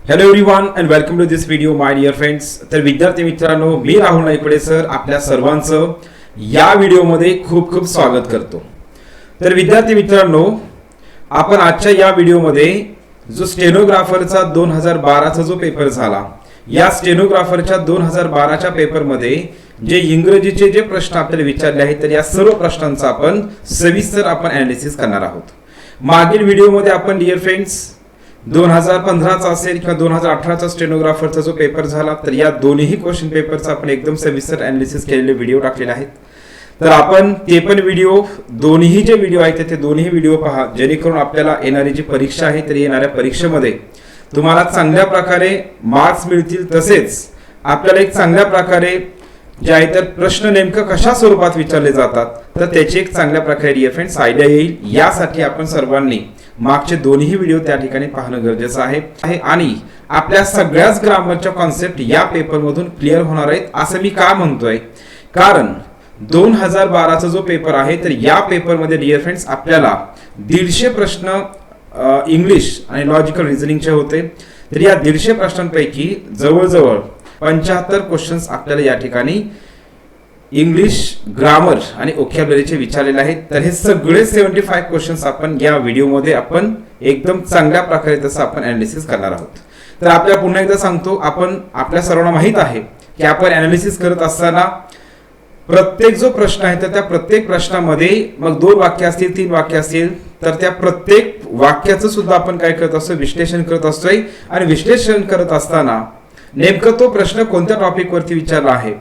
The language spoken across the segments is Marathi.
Hello everyone and welcome to this video my dear friends. तर विद्यार्थी मित्रांनो, मी राहुल नाईकडे सर आपल्या सर्वांचं या व्हिडिओमध्ये खूप खूप स्वागत करतो. तर विद्यार्थी मित्रांनो, आपण आजच्या या व्हिडिओमध्ये जो स्टेनोग्राफरचा 2012चा जो पेपर झाला, या स्टेनोग्राफरच्या 2012च्या पेपरमध्ये जे इंग्रजीचे जे प्रश्न आपल्याला विचारले आहेत, तर या सर्व प्रश्नांचा आपण सविस्तर ॲनालिसिस करणार आहोत. मागील व्हिडिओमध्ये आपण डिअर फ्रेंड्स 2015चा असेल किंवा 2018चा स्टेनोग्राफरचा जो पेपर झाला, तर या दोन्ही क्वेश्चन पेपरचा आपण एकदम सविस्तर ॲनालिसिस केलेले व्हिडिओ टाकलेले आहेत. तर आपण ते पण व्हिडिओ, दोन्ही जे व्हिडिओ आहेत ते दोन्ही व्हिडिओ पहा, जेणेकरून आपल्याला येणारी जी परीक्षा आहे तर येणाऱ्या परीक्षेमध्ये तुम्हाला चांगल्या प्रकारे मार्क्स मिळतील. तसेच आपल्याला एक चांगल्या प्रकारे जे आहे तर प्रश्न नेमकं कशा स्वरूपात विचारले जातात, तर त्याची एक चांगल्या प्रकारे डिअर फ्रेंड्स आयडिया येईल. यासाठी आपण सर्वांनी मागचे दोन्ही व्हिडिओ त्या ठिकाणी पाहणं गरजेचं आहे आणि आपल्या सगळ्याच ग्रामरच्या कॉन्सेप्ट या पेपरमधून क्लिअर होणार आहेत. असं मी का म्हणतोय, कारण 2012चा जो पेपर आहे तर या पेपरमध्ये डिअर फ्रेंड्स आपल्याला 150 प्रश्न इंग्लिश आणि लॉजिकल रिझनिंगचे होते. तर या 150 प्रश्नांपैकी जवळजवळ 75 क्वेश्चन्स आपल्याला या ठिकाणी इंग्लिश ग्रामर आणि ओकॅब्युलरीचे विचारलेले आहेत. तर हे सगळे 75 क्वेश्चन्स आपण या व्हिडिओमध्ये आपण एकदम चांगल्या प्रकारे तसं आपण ॲनालिसिस करणार आहोत. तर आपल्या पुन्हा एकदा सांगतो, आपण आपल्या सर्वांना माहित आहे की आपण ॲनालिसिस करत असताना प्रत्येक जो प्रश्न आहे तर त्या प्रत्येक प्रश्नामध्ये मग 2 वाक्य असतील, 3 वाक्य असतील, तर त्या प्रत्येक वाक्याचं सुद्धा आपण काय करत असतो, विश्लेषण करत असतोय. आणि विश्लेषण करत असताना नेमकं तो प्रश्न कोणत्या टॉपिक वरती विचारला आहे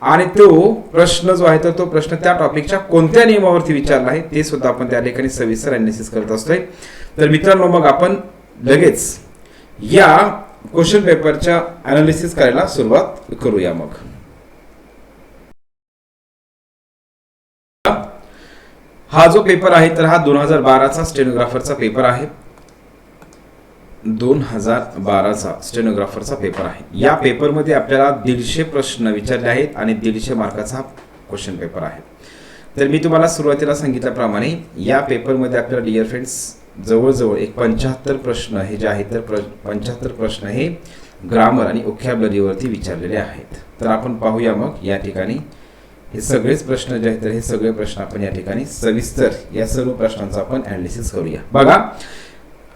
आणि तो प्रश्न जो आहे तर तो प्रश्न त्या टॉपिकच्या कोणत्या नियमावरती विचारला आहे ते सुद्धा आपण त्या ठिकाणी सविस्तर ॲनालिसिस करत असतोय. तर मित्रांनो, मग आपण लगेच या क्वेश्चन पेपरच्या ॲनालिसिस करायला सुरुवात करूया. मग हा जो पेपर आहे तर हा 2012चा स्टेनोग्राफरचा पेपर आहे. 2012चा स्टेनोग्राफरचा पेपर आहे. या पेपरमध्ये आपल्याला 150 प्रश्न विचारले आहेत आणि 150 मार्काचा क्वेश्चन पेपर आहे. तर मी तुम्हाला सुरुवातीला सांगितल्याप्रमाणे या पेपरमध्ये आपल्याला डिअर फ्रेंड्स जवळजवळ एक 75 प्रश्न हे जे आहेत तर 75 प्रश्न हे ग्रामर आणि ओकॅब्युलरीवरती विचारलेले आहेत. तर आपण पाहूया मग या ठिकाणी हे सगळेच प्रश्न जे आहेत तर हे सगळे प्रश्न आपण या ठिकाणी सविस्तर या सर्व प्रश्नांचा आपण ॲनालिसिस करूया. बघा,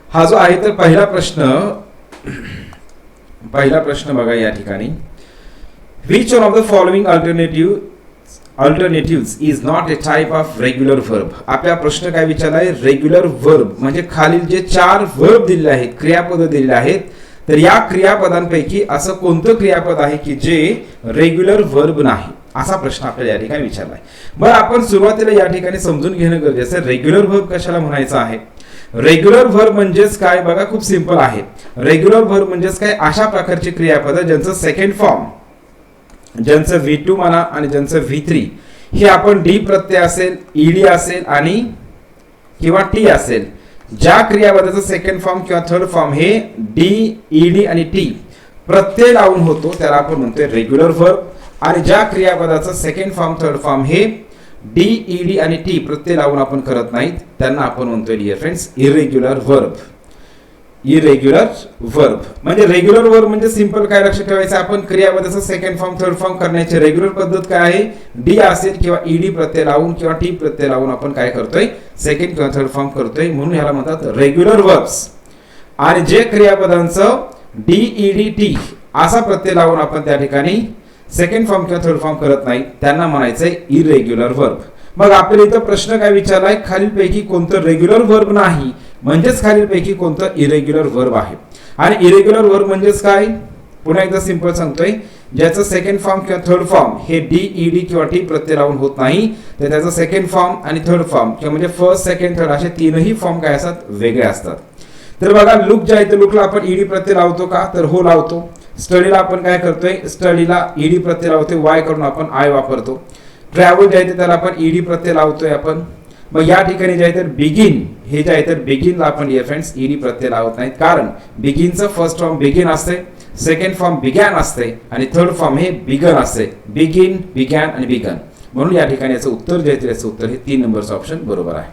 हा जो आहे तर पहिला प्रश्न बघा या ठिकाणी, which one of the following alternatives is not a type of regular verb. आपला प्रश्न काय विचारलाय, रेग्युलर वर्ब म्हणजे खालील जे 4 वर्ब दिलेले आहेत, क्रियापद दिलेले आहेत, तर या क्रियापदांपैकी असं कोणतं क्रियापद आहे की जे रेग्युलर वर्ब नाही, असा प्रश्न आपल्याला या ठिकाणी विचारलाय. बरं, आपण सुरुवातीला या ठिकाणी समजून घेणं गरजेचं आहे रेग्युलर वर्ब कशाला म्हणायचं आहे. रेग्युलर वर्ब म्हणजेच काय, बघा खूप सिंपल आहे. रेग्युलर वर्ब म्हणजेच काय, अशा प्रकारची क्रियापद ज्यांचं सेकंड फॉर्म, ज्यांचं V2 म्हणा आणि ज्यांचं V3 हे आपण डी प्रत्यय असेल, ईडी असेल आणि किंवा टी असेल. ज्या क्रियापदाचं सेकंड फॉर्म किंवा थर्ड फॉर्म हे डी, ईडी आणि टी प्रत्यय लावून होतो त्याला आपण म्हणतोय रेग्युलर वर्ब. आणि ज्या क्रियापदाचं सेकंड फॉर्म, थर्ड फॉर्म हे डी, ईडी आणि टी प्रत्यय लावून आपण करत नाहीत, त्यांना आपण म्हणतोय dear friends irregular verb. Irregular verb म्हणजे रेग्युलर वर्ब म्हणजे सिंपल काय लक्षात ठेवायचं, आपण क्रियापदाचं सेकंड फॉर्म, थर्ड फॉर्म करण्याची रेग्युलर पद्धत काय आहे, डी असेल किंवा ईडी प्रत्यय लावून किंवा टी प्रत्यय लावून आपण काय करतोय, सेकंड किंवा थर्ड फॉर्म करतोय, म्हणून याला म्हणतात रेग्युलर वर्ब्स. आणि जे क्रियापदांचं डी, ईडी, टी असा प्रत्यय लावून आपण त्या ठिकाणी सेकंड फॉर्म किंवा थर्ड फॉर्म करत नाही, त्यांना म्हणायचंय इरेग्युलर वर्ब. मग आपल्याला इथं प्रश्न काय विचारलाय, खालीलपैकी कोणतं रेग्युलर वर्ब नाही, म्हणजेच खालीलपैकी कोणतं इरेग्युलर वर्ब आहे. आणि इरेग्युलर वर्ब म्हणजेच काय, पुन्हा एकदा सिंपल सांगतोय, ज्याचं सेकंड फॉर्म किंवा थर्ड फॉर्म हे डी, ईडी किंवा टी प्रत्यय लावून होत नाही, तर त्याचं सेकंड फॉर्म आणि थर्ड फॉर्म किंवा म्हणजे फर्स्ट, सेकंड, थर्ड असे तीनही फॉर्म काय असतात, वेगळे असतात. तर बघा, लुक जे आहे तर लुकला आपण ईडी प्रत्यय लावतो का, तर हो लावतो. स्टडीला आपण काय करतोय, स्टडीला ईडी प्रत्यय लावतोय, वाय करून आपण आय वापरतो. ट्रॅव्हल जे आहे त्याला आपण ईडी प्रत्यय लावतोय आपण. मग या ठिकाणी जे आहे तर बिगिन हे जे आहे तर बिगिनला आपण डिअर फ्रेंड्स ईडी प्रत्यय लावत नाहीत, कारण बिगिनचं फर्स्ट फॉर्म बिगिन असते, सेकंड फॉर्म बिगॅन असते आणि थर्ड फॉर्म हे बिगन असते. बिगिन, बिगॅन आणि बिगन, म्हणून या ठिकाणी याचं उत्तर जे आहे याचं उत्तर हे 3 नंबरचं ऑप्शन बरोबर आहे.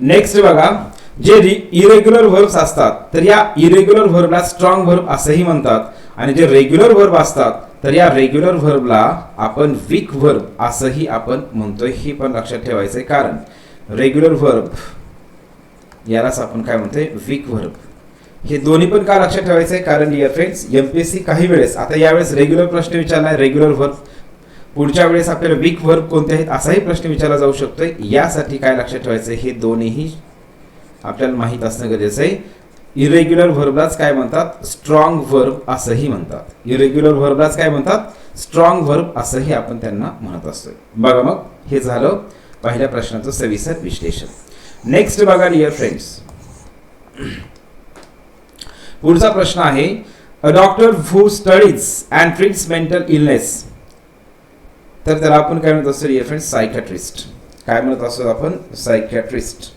नेक्स्ट बघा, जे इरेग्युलर व्हर्ब्स असतात तर या इरेग्युलर व्हर्बला स्ट्रॉंग व्हर्ब असंही म्हणतात, आणि जे रेग्युलर व्हर्ब असतात तर या रेग्युलर व्हर्बला आपण वीक व्हर्ब असंही आपण म्हणतोय. हे पण लक्षात ठेवायचं आहे, कारण रेग्युलर व्हर्ब यालाच आपण काय म्हणतोय, वीक व्हर्ब. हे दोन्ही पण का लक्षात ठेवायचं आहे, कारण डिअर फ्रेंड्स एमपीएससी काही वेळेस, आता यावेळेस रेग्युलर प्रश्न विचारला रेग्युलर व्हर्ब, पुढच्या वेळेस आपल्याला वीक व्हर्ब कोणते आहेत असाही प्रश्न विचारला जाऊ शकतोय. यासाठी काय लक्षात ठेवायचं, हे दोन्हीही आपल्याला माहीत असणं गरजेचं आहे. इरेग्युलर व्हर्बलाच काय म्हणतात, स्ट्रॉंग व्हर्ब असंही म्हणतात. इरेग्युलर व्हर्बलाच काय म्हणतात, स्ट्रॉंग व्हर्ब असंही आपण त्यांना म्हणत असतोय. बघा मग हे झालं पहिल्या प्रश्नाचं सविस्तर विश्लेषण. नेक्स्ट बघा डिअर फ्रेंड्स, पुढचा प्रश्न आहे, a doctor who studies and treats mental illness. तर त्याला आपण काय म्हणत असतो डिअर फ्रेंड्स, सायकॅट्रिस्ट. काय म्हणत असतो आपण, सायकॅट्रिस्ट.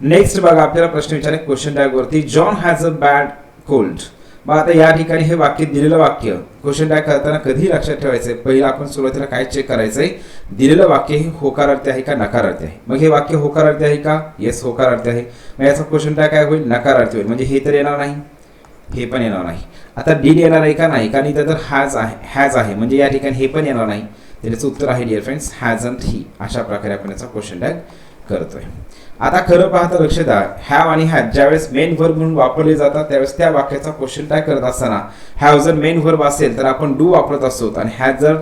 नेक्स्ट बघा आपल्याला प्रश्न विचारले क्वेश्चन टॅग वरती, John has a bad cold. मग आता या ठिकाणी हे वाक्य दिलेलं वाक्य क्वेश्चन टॅग करताना कधी लक्षात ठेवायचंय, पहिलं आपण सुरुवातीला काय चेक करायचंय, दिलेलं वाक्य हे होकारार्थी आहे का नकारार्थी आहे. मग हे वाक्य होकारार्थी आहे का, येस होकारार्थी आहे. मग याचा क्वेश्चन टॅग काय होईल, नकारार्थी होईल. म्हणजे हे तर येणार नाही, हे पण येणार नाही. आता डीड येणार आहे का नाही, कारण इथं तर हॅज आहे म्हणजे या ठिकाणी हे पण येणार नाही. त्याचं उत्तर आहे डिअर फ्रेंड्स हॅजंट ही. अशा प्रकारे आपण याचा क्वेश्चन टॅग करतोय. आता खरं पाहता लक्ष द्या, हॅव आणि हॅज ज्यावेळेस मेन व्हर्ब म्हणून वापरले जातात त्यावेळेस त्या वाक्याचा क्वेश्चन टॅग करत असताना हॅव जर मेन व्हर्ब असेल तर आपण डू वापरत असतो, आणि हॅज जर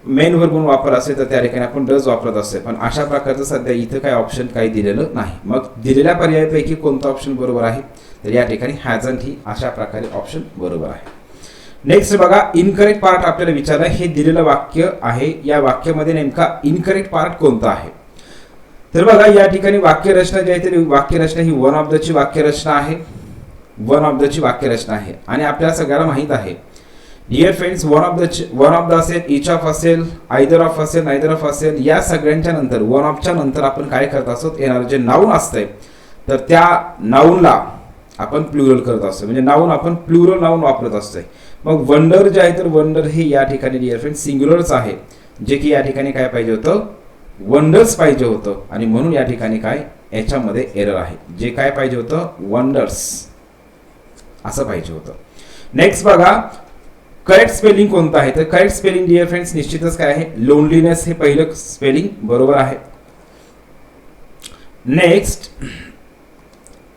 मेन व्हर्ब म्हणून वापर असेल तर त्या ठिकाणी आपण डज वापरत असतो. पण अशा प्रकारचं सध्या इथं काही ऑप्शन काही दिलेलं नाही. मग दिलेल्या पर्यायापैकी कोणता ऑप्शन बरोबर आहे, तर या ठिकाणी हॅजंट ही अशा प्रकारे ऑप्शन बरोबर आहे. नेक्स्ट बघा, इनकरेक्ट पार्ट आपल्याला विचारलं. हे दिलेलं वाक्य आहे, या वाक्यामध्ये नेमका इनकरेक्ट पार्ट कोणता आहे. तर बघा या ठिकाणी वाक्यरचना जी आहे ती वाक्यरचना ही वन ऑफ द ची वाक्यरचना आहे, वन ऑफ द ची वाक्यरचना आहे. आणि आपल्याला सगळ्यांना माहित आहे dear friends, one of the असेल, इच ऑफ असेल, आयदर ऑफ असेल, नायदर ऑफ असेल, या सगळ्यांच्या नंतर वन ऑफच्या नंतर आपण काय करत असतो, येणारं जे नाऊन असतंय तर त्या नाऊनला आपण प्लुरल करत असतो, म्हणजे नाऊन आपण प्लुरल नाऊन वापरत असतोय. मग वंडर जे आहे तर वंडर हे या ठिकाणी डिअर फ्रेंड्स सिंग्युलरच आहे, जे की या ठिकाणी काय पाहिजे होतं, वंडर्स पाहिजे होतं, आणि म्हणून या ठिकाणी काय याच्यामध्ये एरर आहे. जे काय पाहिजे होतं, वंडर्स असं पाहिजे होतं. नेक्स्ट बघा, करेक्ट स्पेलिंग कोणतं आहे, तर करेक्ट स्पेलिंग डिअर फ्रेंड्स निश्चितच काय आहे, लोनलीनेस हे पहिलं स्पेलिंग बरोबर आहे. Next,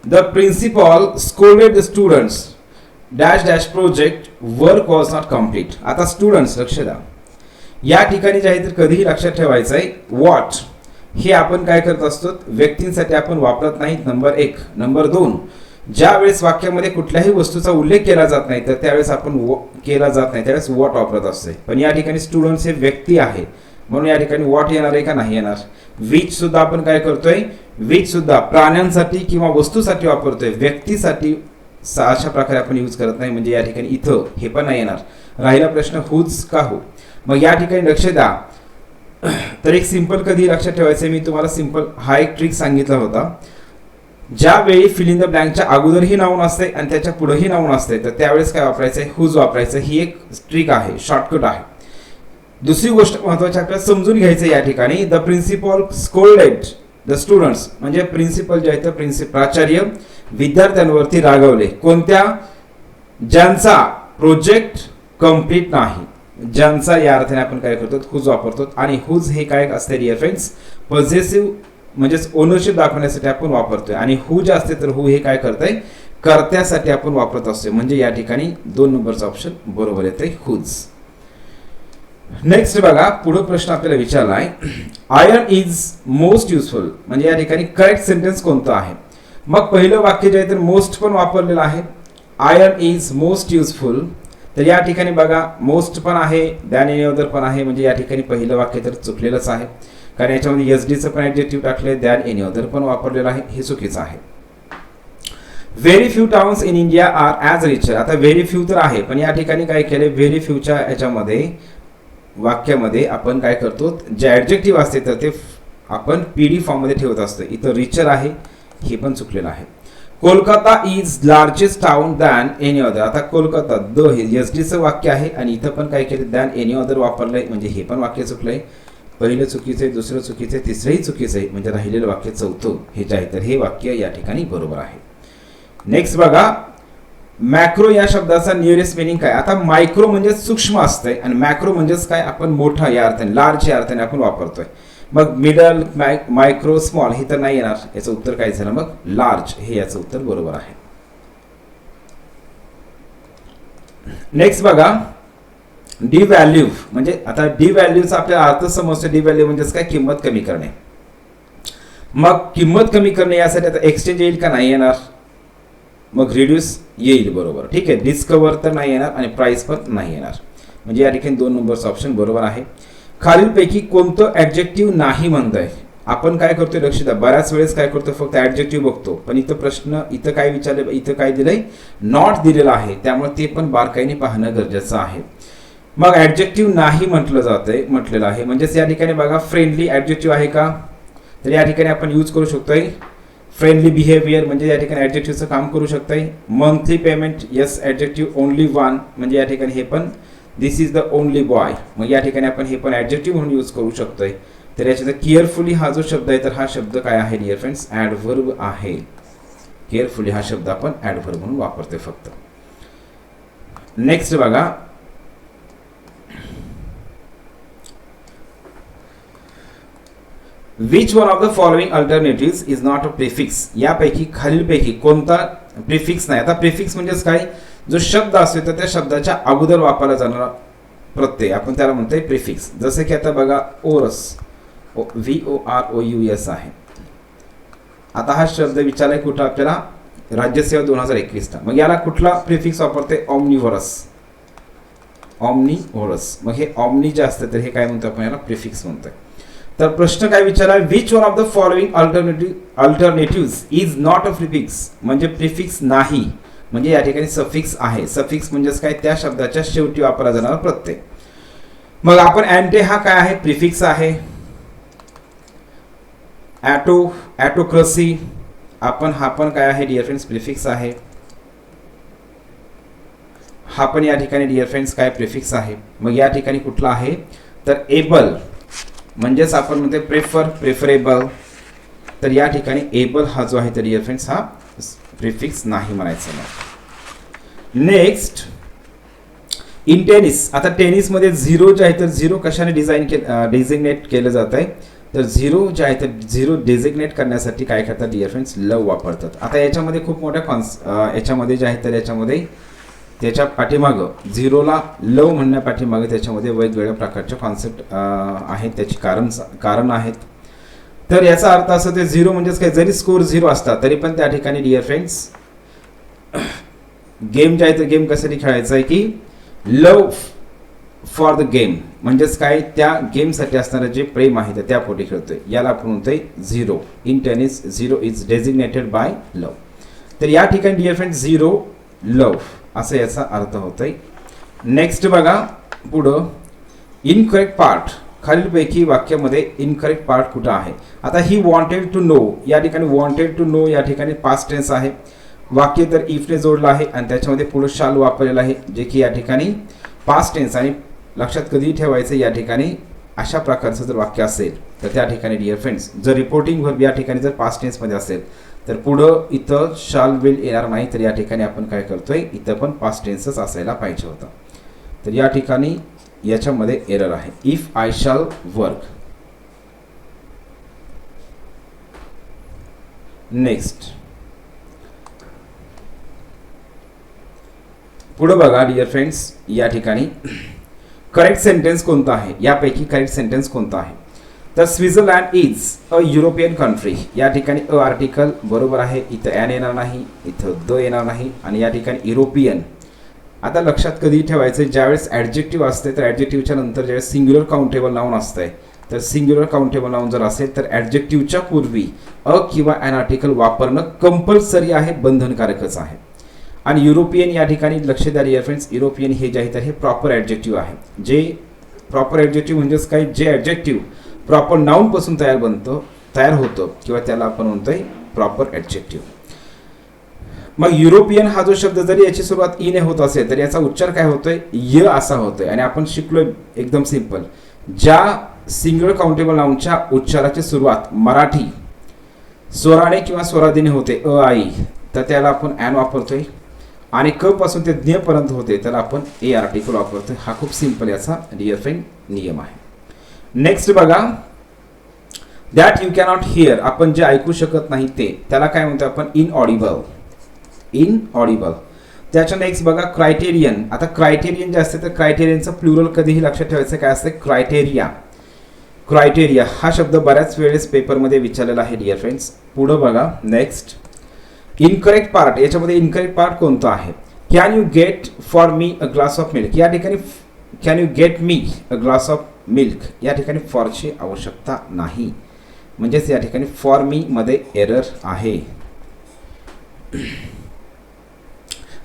the principal scolded the students dash dash project work was not complete. आता स्टुडंट्स लक्ष द्या, या ठिकाणी जे आहे तर कधीही लक्षात ठेवायचं आहे, वॉट हे आपण काय करत असतो, व्यक्तींसाठी आपण वापरत नाही, नंबर एक. नंबर दोन, ज्या वेळेस वाक्यामध्ये कुठल्याही वस्तूचा उल्लेख केला जात नाही तर त्यावेळेस आपण केला जात नाही त्यावेळेस वॉट वापरत असते. पण या ठिकाणी स्टुडंट्स हे व्यक्ती आहे म्हणून या ठिकाणी वॉट येणार आहे का, नाही येणार. विच सुद्धा आपण काय करतोय, विच सुद्धा प्राण्यांसाठी किंवा वस्तूसाठी वापरतोय, व्यक्तीसाठी अशा प्रकारे आपण यूज करत नाही, म्हणजे या ठिकाणी इथं हे पण नाही येणार. राहिला प्रश्न हुज का हो. मग या ठिकाणी लक्ष द्या, तर एक सिंपल कधी लक्षात ठेवायचं, मी तुम्हाला सिंपल हा एक ट्रिक सांगितला होता. ज्यावेळी फिल इन द ब्लँकच्या अगोदरही नाऊन असते आणि त्याच्या पुढेही नाऊन असते तर त्यावेळेस काय वापरायचं आहे, हुज वापरायचं. ही एक ट्रिक आहे, शॉर्टकट आहे. दुसरी गोष्ट महत्त्वाची आपल्याला समजून घ्यायचं या ठिकाणी, the principal scolded the students म्हणजे प्रिन्सिपल जे आहे तर प्राचार्य विद्यार्थ्यांवरती रागवले. कोणत्या, ज्यांचा प्रोजेक्ट कंप्लीट नाही. ज्यांचा या अर्थाने आपण काय करतो, हुज वापरतो. आणि हुज हे काय असते डिअर फ्रेंड्स, पॉझेसिव्ह म्हणजेच ओनरशिप दाखवण्यासाठी आपण वापरतोय. आणि हु जे असते तर हु हे काय करतंय, कर्त्यासाठी आपण वापरत असतोय. म्हणजे या ठिकाणी 2 नंबरचा ऑप्शन बरोबर येते, हुज. नेक्स्ट बघा, पुढे प्रश्न आपल्याला विचारला आहे, आयर्न इज मोस्ट युजफुल म्हणजे या ठिकाणी करेक्ट सेंटेन्स कोणतं आहे. मग पहिलं वाक्य जे आहे तर मोस्ट पण वापरलेलं आहे, आयर्न इज मोस्ट युजफुल. तर या ठिकाणी बघा मोस्ट पण आहे, दॅन एनी अदर पण आहे, म्हणजे या ठिकाणी पहिलं वाक्य तर चुकलेलंच आहे, कारण याच्यामध्ये एसडीचं पण ऍडजेक्टिव्ह टाकले, दॅन एनी अदर पण वापरलेलं आहे, हे चुकीचं आहे. Very few towns in India are as richer. आता व्हेरी फ्यू तर आहे, पण या ठिकाणी काय केले, व्हेरी फ्यूच्या याच्यामध्ये वाक्यामध्ये आपण काय करतो, जे ॲडजेक्टिव्ह असते तर ते आपण पीडी फॉर्ममध्ये ठेवत असतो. इथं रिचर आहे, हे पण चुकलेलं आहे. Kolkata is largest town than any other. आता कोलकाता द हे एसडीचं वाक्य आहे आणि इथं पण काय केलं, दॅन एनी अदर वापरलंय, म्हणजे हे पण वाक्य चुकलंय. पहिलं चुकीचं आहे, दुसरं चुकीचं आहे, तिसरंही चुकीचं आहे, म्हणजे राहिलेलं वाक्य चौथं हे जे आहे तर हे वाक्य या ठिकाणी बरोबर आहे. नेक्स्ट बघा, मॅक्रो या शब्दाचा नियरेस्ट मिनिंग काय. आता मायक्रो म्हणजे सूक्ष्म असतंय आणि मॅक्रो म्हणजेच काय, आपण मोठा या अर्थाने, लार्ज या अर्थाने आपण वापरतोय. मग मिडल, मायक्रो, स्मॉल हे तर नाही येणार. याचं उत्तर काय झालं मग, लार्ज हे याचं उत्तर बरोबर आहे. नेक्स्ट बघा, डी व्हॅल्यू म्हणजे आता डी व्हॅल्यूचा आपल्याला अर्थ समजतो. डी व्हॅल्यू म्हणजेच काय, किंमत कमी करणे. मग किंमत कमी करणे यासाठी आता एक्सचेंज येईल का, नाही येणार. मग रिड्यूस येईल, बरोबर, ठीक आहे. डिस्कवर तर नाही येणार आणि प्राइस पण नाही येणार, म्हणजे या ठिकाणी 2 नंबरचा ऑप्शन बरोबर आहे. खालीलपैकी कोणतं ऍडजेक्टिव्ह नाही म्हणताय. आपण काय करतोय, लक्ष द्या, बऱ्याच वेळेस काय करतो, फक्त ऍडजेक्टिव्ह बघतो, पण इथं प्रश्न, इथं काय विचारले, इथं काय दिलंय, नॉट दिलेलं आहे, त्यामुळे ते पण बारकाईने पाहणं गरजेचं आहे. मग ऍडजेक्टिव्ह नाही म्हटलेलं आहे, म्हणजेच या ठिकाणी बघा, फ्रेंडली ऍडजेक्टिव्ह आहे का, तर या ठिकाणी आपण यूज करू शकतोय. फ्रेंडली बिहेवियर म्हणजे या ठिकाणी ऍडजेक्टिव्हचं काम करू शकतोय. Monthly payment, yes adjective. Only one म्हणजे या ठिकाणी हे पण, दिस इज द ओनली बॉय, मग या ठिकाणी आपण हे पण ऍडजेक्टिव्ह म्हणून यूज करू शकतोय. तर याच्यात केअरफुली हा जो शब्द आहे तर हा शब्द काय आहे डिअर फ्रेंड्स, ॲडव्हर्ब आहे. केअरफुली हा शब्द आपण ॲडव्हर्ब म्हणून वापरतोय फक्त. नेक्स्ट बघा, which one of the following alternative is not a prefix. यापैकी खालीलपैकी कोणता प्रिफिक्स नाही. आता प्रिफिक्स म्हणजेच काय, जो शब्द असतो तर त्या शब्दाच्या अगोदर वापरला जाणारा प्रत्यय आपण त्याला म्हणतोय प्रिफिक्स. जसं की आता बघा, ओरस, VOROUS आहे. आता हा शब्द विचारलाय कुठं आपल्याला, राज्यसेवा 2021 ला. मग याला कुठला प्रिफिक्स वापरते, ऑमनिव्हरस. ऑमनिव्हरस, मग हे ऑमनी जे असतं तर हे काय म्हणतो आपण, याला प्रिफिक्स म्हणतोय. तर प्रश्न काय विचारला, which one of the following alternative is not a prefix. म्हणजे प्रिफिक्स नाही, म्हणजे या ठिकाणी सफिक्स आहे. सफिक्स म्हणजेच काय, त्या शब्दाच्या शेवटी वापरला जाणारा प्रत्यय. मग आपण अँटे हा काय आहे, प्रिफिक्स आहे. ॲटोक्रसी आपण, हा पण काय आहे डिअर फ्रेंड्स, प्रिफिक्स आहे. हा पण या ठिकाणी डिअर फ्रेंड्स काय, प्रिफिक्स आहे. मग या ठिकाणी कुठला आहे तर एबल, म्हणजेच आपण म्हणते प्रेफर, प्रेफरेबल. तर या ठिकाणी एबल हा जो आहे तर डिअर फ्रेंड्स हा प्रिफिक्स नाही म्हणायचं. Next, in tennis. आता टेनिसमध्ये झिरो जे आहे तर झिरो कशाने डिझिग्नेट केलं जात आहे, तर झिरो जे आहे तर झिरो डेझिग्नेट करण्यासाठी काय करतात डिअर फ्रेंड्स, लव वापरतात. आता याच्यामध्ये खूप मोठ्या याच्यामध्ये जे आहे तर याच्यामध्ये त्याच्या पाठीमागं, झिरोला लव म्हणण्या पाठीमागं त्याच्यामध्ये वेगवेगळ्या प्रकारच्या कॉन्सेप्ट आहेत, त्याची कारण आहेत. तर याचा अर्थ असं, ते झिरो म्हणजेच काय, जरी स्कोर झिरो असता तरी पण त्या ठिकाणी डिअर फ्रेंड्स गेम जे आहे तर गेम कशासाठी खेळायचं आहे की लव फॉर द गेम, म्हणजेच काय, त्या गेमसाठी असणारं जे प्रेम आहे तर त्या पोटी खेळतोय, याला आपण म्हणतोय zero. In tennis zero is designated by love. तर या ठिकाणी डिअर फ्रेंड्स झिरो लव असं याचा अर्थ होतोय. नेक्स्ट बघा पुढं, इनकरेक्ट पार्ट. खालीलपैकी वाक्यामध्ये इनकरेक्ट पार्ट कुठं आहे. आता ही वॉन्टेड टू नो, या ठिकाणी वॉन्टेड टू नो या ठिकाणी पास्ट टेन्स आहे. वाक्य तर इफने जोडलं आहे आणि त्याच्यामध्ये पुढं शाल वापरलेलं आहे, जे की या ठिकाणी पास्ट टेन्स. आणि लक्षात कधी ठेवायचं, या ठिकाणी अशा प्रकारचं जर वाक्य असेल तर त्या ठिकाणी डिअर फ्रेंड्स जर रिपोर्टिंग व्हर्ब या ठिकाणी जर पास्ट टेन्समध्ये असेल तर पुढं इथं शाल विल येणार नाही. तर या ठिकाणी आपण काय करतोय, इथं पण पास्ट टेन्सच असायला पाहिजे होता. तर या ठिकाणी याच्यामध्ये एरर आहे. If I shall work. Next पुढे बघा डिअर फ्रेंड्स, या ठिकाणी करेक्ट सेंटेन्स कोणता आहे, यापैकी करेक्ट सेंटेन्स कोणता आहे. तर Switzerland is a European country. या ठिकाणी अ आर्टिकल बरोबर आहे, इथं ॲन येणार नाही, इथं द येणार नाही आणि या ठिकाणी युरोपियन. आता लक्षात कधी ठेवायचं, ज्यावेळेस ॲडजेक्टिव्ह असते तर ॲडजेक्टिव्हच्या नंतर ज्यावेळेस सिंग्युलर काउंटेबल नाउन असतंय तर सिंग्युलर काउंटेबल नाउन जर असेल तर ॲडजेक्टिव्हच्या पूर्वी अ किंवा ॲन आर्टिकल वापरणं कंपल्सरी आहे, बंधनकारकच आहे. आणि युरोपियन या ठिकाणी लक्ष द्या डिअर फ्रेंड्स, युरोपियन हे जे आहे तर हे प्रॉपर ॲडजेक्टिव्ह आहे. जे प्रॉपर ॲडजेक्टिव्ह म्हणजेच काय, जे ॲडजेक्टिव्ह प्रॉपर नाऊनपासून तयार होतं किंवा त्याला आपण म्हणतोय प्रॉपर ॲडजेक्टिव्ह. मग युरोपियन हा जो शब्द जरी याची सुरुवात ईने होत असेल तर याचा उच्चार काय होतोय, य असा होतोय. आणि आपण शिकलोय एकदम सिंपल, ज्या सिंगल काउंटेबल नाउनच्या उच्चाराची सुरुवात मराठी स्वराने किंवा स्वरादीने होते अ आई, तर त्याला आपण ॲन वापरतोय. आणि क पासून ते ज्ञ पर्यंत होते त्याला आपण ए आर्टिकल वापरतोय. हा खूप सिंपल याचा डिअर फ्रेंड नियम आहे. नेक्स्ट बघा, दॅट यू कॅनॉट हिअर, आपण जे ऐकू शकत नाही ते, त्याला काय म्हणतो आपण इनऑडिबल. इनऑडिबल. त्याच्या नेक्स्ट बघा क्रायटेरियन. आता क्रायटेरियन जे असते तर क्रायटेरियनचं प्लुरल कधीही लक्षात ठेवायचं काय असते क्रायटेरिया. क्रायटेरिया हा शब्द बऱ्याच वेळेस पेपरमध्ये विचारलेला आहे डिअर फ्रेंड्स. पुढं बघा नेक्स्ट इनकरेक्ट पार्ट. याच्यामध्ये इनकरेक्ट पार्ट कोणता आहे? Can you get for me a glass of milk. या ठिकाणी can you get me a glass of milk, या ठिकाणी फॉरची आवश्यकता नाही, म्हणजेच या ठिकाणी फॉर मी मध्ये एरर आहे.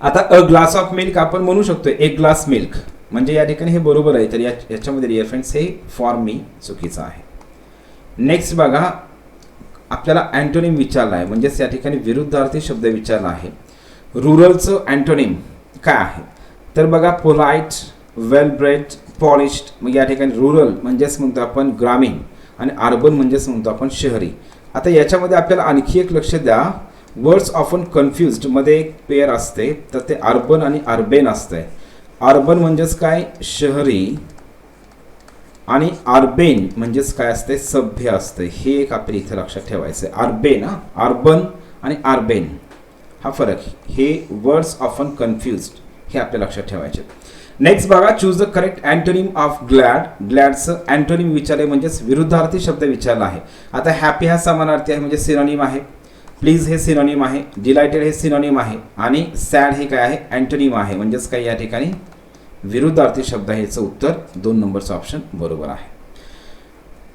आता अ ग्लास ऑफ मिल्क आपण म्हणू शकतो एक ग्लास मिल्क, म्हणजे या ठिकाणी हे बरोबर आहे. तर याच्यामध्ये डिअर फ्रेंड्स हे फॉर मी चुकीचं आहे. नेक्स्ट बघा आपल्याला अँटोनिम विचारला आहे, म्हणजेच या ठिकाणी विरुद्धार्थी शब्द विचारला आहे. रुरलचं अँटोनिम काय आहे? तर बघा पोलाइट, वेल ब्रेड, पॉलिश्ड. मग या ठिकाणी रुरल म्हणजेच म्हणतो आपण ग्रामीण आणि अर्बन म्हणजेच म्हणतो आपण शहरी. आता याच्यामध्ये आपल्याला आणखी एक लक्ष द्या, वर्ड्स ऑफन कन्फ्युज्ड मध्ये एक पेअर असते, तर ते अर्बन आणि अर्बेन असते. अर्बन म्हणजेच काय शहरी आणि अर्बेन म्हणजेच काय असते सभ्य असते. हे एक आपल्याला इथे लक्षात ठेवायचं आहे. अर्बेन अर्बन आणि अर्बेन हा फरक, हे वर्ड्स ऑफन कन्फ्युज्ड हे आपल्याला लक्षात ठेवायचे. नेक्स्ट बघा choose the correct antonym of glad. ग्लॅडचं अँटोनिम विचारले म्हणजेच विरुद्धार्थी शब्द विचारला आहे. आता हॅपी हा समानार्थी आहे म्हणजे सिनोनिम आहे. प्लीज हे सिनोनिम आहे. डिलायटेड हे सिनोनिम आहे. आणि सॅड हे काय आहे अँटोनिम आहे, म्हणजेच काय या ठिकाणी विरुद्धार्थी शब्द आहे. याचं उत्तर 2 नंबरचं ऑप्शन बरोबर आहे.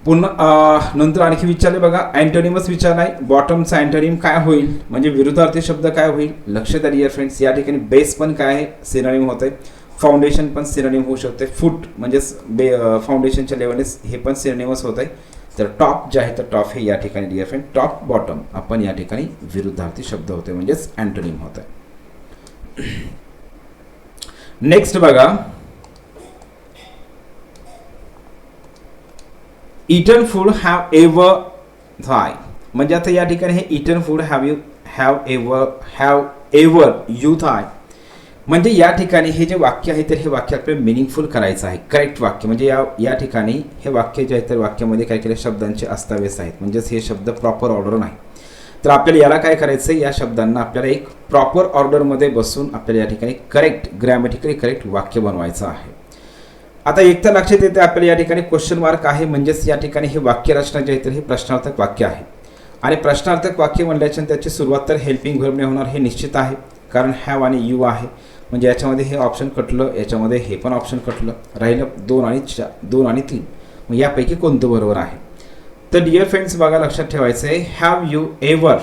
पुन्हा नंतर आणखी विचारले बघा अँटोनिमच विचारलाय. बॉटमचा अँटोनिम काय होईल म्हणजे विरुद्धार्थी शब्द काय होईल? लक्ष द्या डिअर फ्रेंड्स, या ठिकाणी बेस पण काय आहे सिनोनिम होत आहे. फाउंडेशन पण सिनोनिम होऊ शकते. फूट म्हणजेच फाउंडेशनच्या लेवलने हे पण सिनोनिमच होत आहे. तर टॉप जे आहे तर टॉप हे या ठिकाणी डिअर फ्रेंड टॉप बॉटम आपण या ठिकाणी विरुद्धार्थी शब्द होते म्हणजेच अँटोनिम होत आहे. नेक्स्ट बघा eaten food have ever Thai, म्हणजे आता या ठिकाणी हे eaten food have ever you Thai, म्हणजे या ठिकाणी हे जे वाक्य आहे तर हे वाक्य आपल्याला मिनिंगफुल करायचं आहे. करेक्ट वाक्य म्हणजे या ठिकाणी हे वाक्य जे आहे तर वाक्यामध्ये काय केले शब्दांचे अस्ताव्यस्त आहेत, म्हणजेच हे शब्द प्रॉपर ऑर्डर नाही. तर आपल्याला याला काय करायचं आहे, या शब्दांना आपल्याला एक प्रॉपर ऑर्डरमध्ये बसून आपल्याला या ठिकाणी करेक्ट ग्रॅमॅटिकली करेक्ट वाक्य बनवायचं आहे. आता एक तर लक्षात येते आपल्याला या ठिकाणी क्वेश्चन मार्क आहे, म्हणजेच या ठिकाणी हे वाक्यरचना जे आहे तर हे प्रश्नार्थक वाक्य आहे. आणि प्रश्नार्थक वाक्य म्हणल्याच्या त्याची सुरुवात तर हेल्पिंग व्हर्बने होणार हे निश्चित आहे, कारण हॅव आणि यू आहे. म्हणजे याच्यामध्ये हे ऑप्शन कटलं, याच्यामध्ये हे पण ऑप्शन कटलं, राहिलं 2 आणि 3. मग यापैकी कोणतं बरोबर आहे? तर डिअर फ्रेंड्स बघा लक्षात ठेवायचं आहे हॅव यू एव्हर,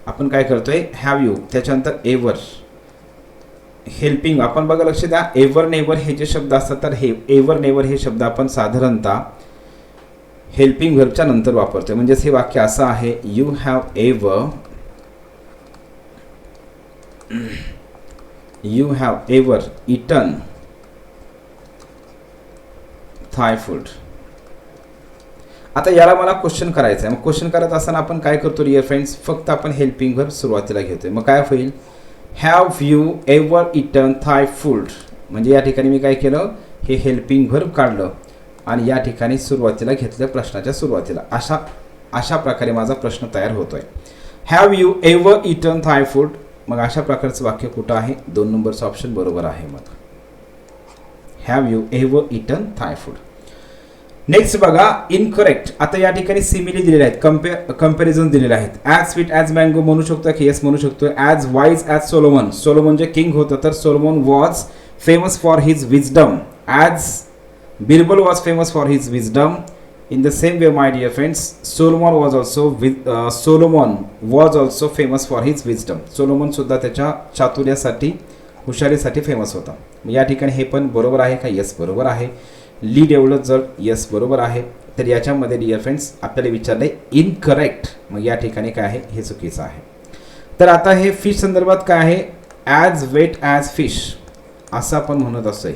आपण काय करतोय हॅव यू त्याच्यानंतर एव्हर हेल्पिंग. आपण बघा लक्ष द्या एव्हर नेव्हर हे जे शब्द असतात तर हे एव्हर नेव्हर हे शब्द आपण साधारणतः हेल्पिंग व्हर्बच्या नंतर वापरतोय. म्हणजेच हे वाक्य असं आहे you have ever eaten Thai food. आता याला मला क्वेश्चन करायचं आहे. मग क्वेश्चन करत असताना आपण काय करतो डिअर फ्रेंड्स, फक्त आपण हेल्पिंग व्हर्ब सुरुवातीला घेतोय. मग काय होईल have you ever eaten Thai food, म्हणजे या ठिकाणी मी काय केलं हे हेल्पिंग व्हर्ब काढलं आणि या ठिकाणी सुरुवातीला घेतलं प्रश्नाच्या सुरुवातीला. अशा प्रकारे माझा प्रश्न तयार होतोय. Have you ever eaten Thai food, मग अशा प्रकारचं वाक्य कुठं आहे? 2 नंबरचं ऑप्शन बरोबर आहे. मग have you ever eaten Thai food. Next बघा इनकरेक्ट. आता या ठिकाणी सिमिली दिलेले आहेत, कंपॅरिझन दिलेले आहेत. ॲज स्वीट ॲज मँगो म्हणू शकतो की येस म्हणू शकतो. As wise as Solomon, Solomon जे किंग होतं तर Solomon was famous for his wisdom. As Birbal was famous for his wisdom. In the same way, my dear friends, Solomon was also famous for his wisdom. Solomon सुद्धा त्याच्या चातुर्यासाठी हुशारीसाठी फेमस होता. या ठिकाणी हे पण बरोबर आहे का? येस बरोबर आहे. ली डेव्हलप जर येस बरोबर आहे. तर याच्यामध्ये डिअर फ्रेंड्स आपल्याला विचारलंय इनकरेक्ट, मग या ठिकाणी काय आहे हे चुकीचं आहे. तर आता हे फिश संदर्भात काय आहे ॲज वेट ॲज फिश असं आपण म्हणत असतोय.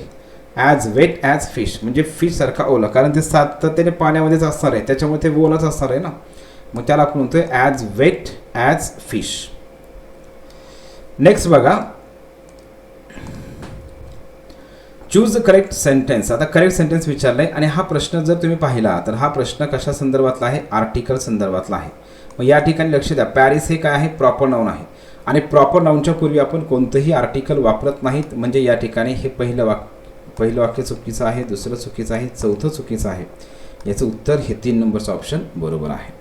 ॲज वेट ॲज फिश, म्हणजे फिश सारखा ओला, कारण ते सातत्याने पाण्यामध्येच असणार आहे त्याच्यामुळे ते ओलाच असणार आहे ना, मग त्याला आपण म्हणतोय as wet as fish. Next बघा, चूज द करेक्ट सेंटेन्स. आता करेक्ट सेंटेन्स विचारलाय आणि हा प्रश्न जर तुम्ही पाहिला तर हा प्रश्न कशा संदर्भातला आहे, आर्टिकल संदर्भातला आहे. मग या ठिकाणी लक्ष द्या, पॅरिस हे काय आहे, प्रॉपर नाऊन आहे आणि प्रॉपर नाऊनच्या पूर्वी आपण कोणतंही आर्टिकल वापरत नाहीत, म्हणजे या ठिकाणी हे पहिलं वाक्य चुकीचं आहे, दुसरं चुकीचं आहे, चौथं चुकीचं आहे. याचं उत्तर हे 3 नंबरचं ऑप्शन बरोबर आहे.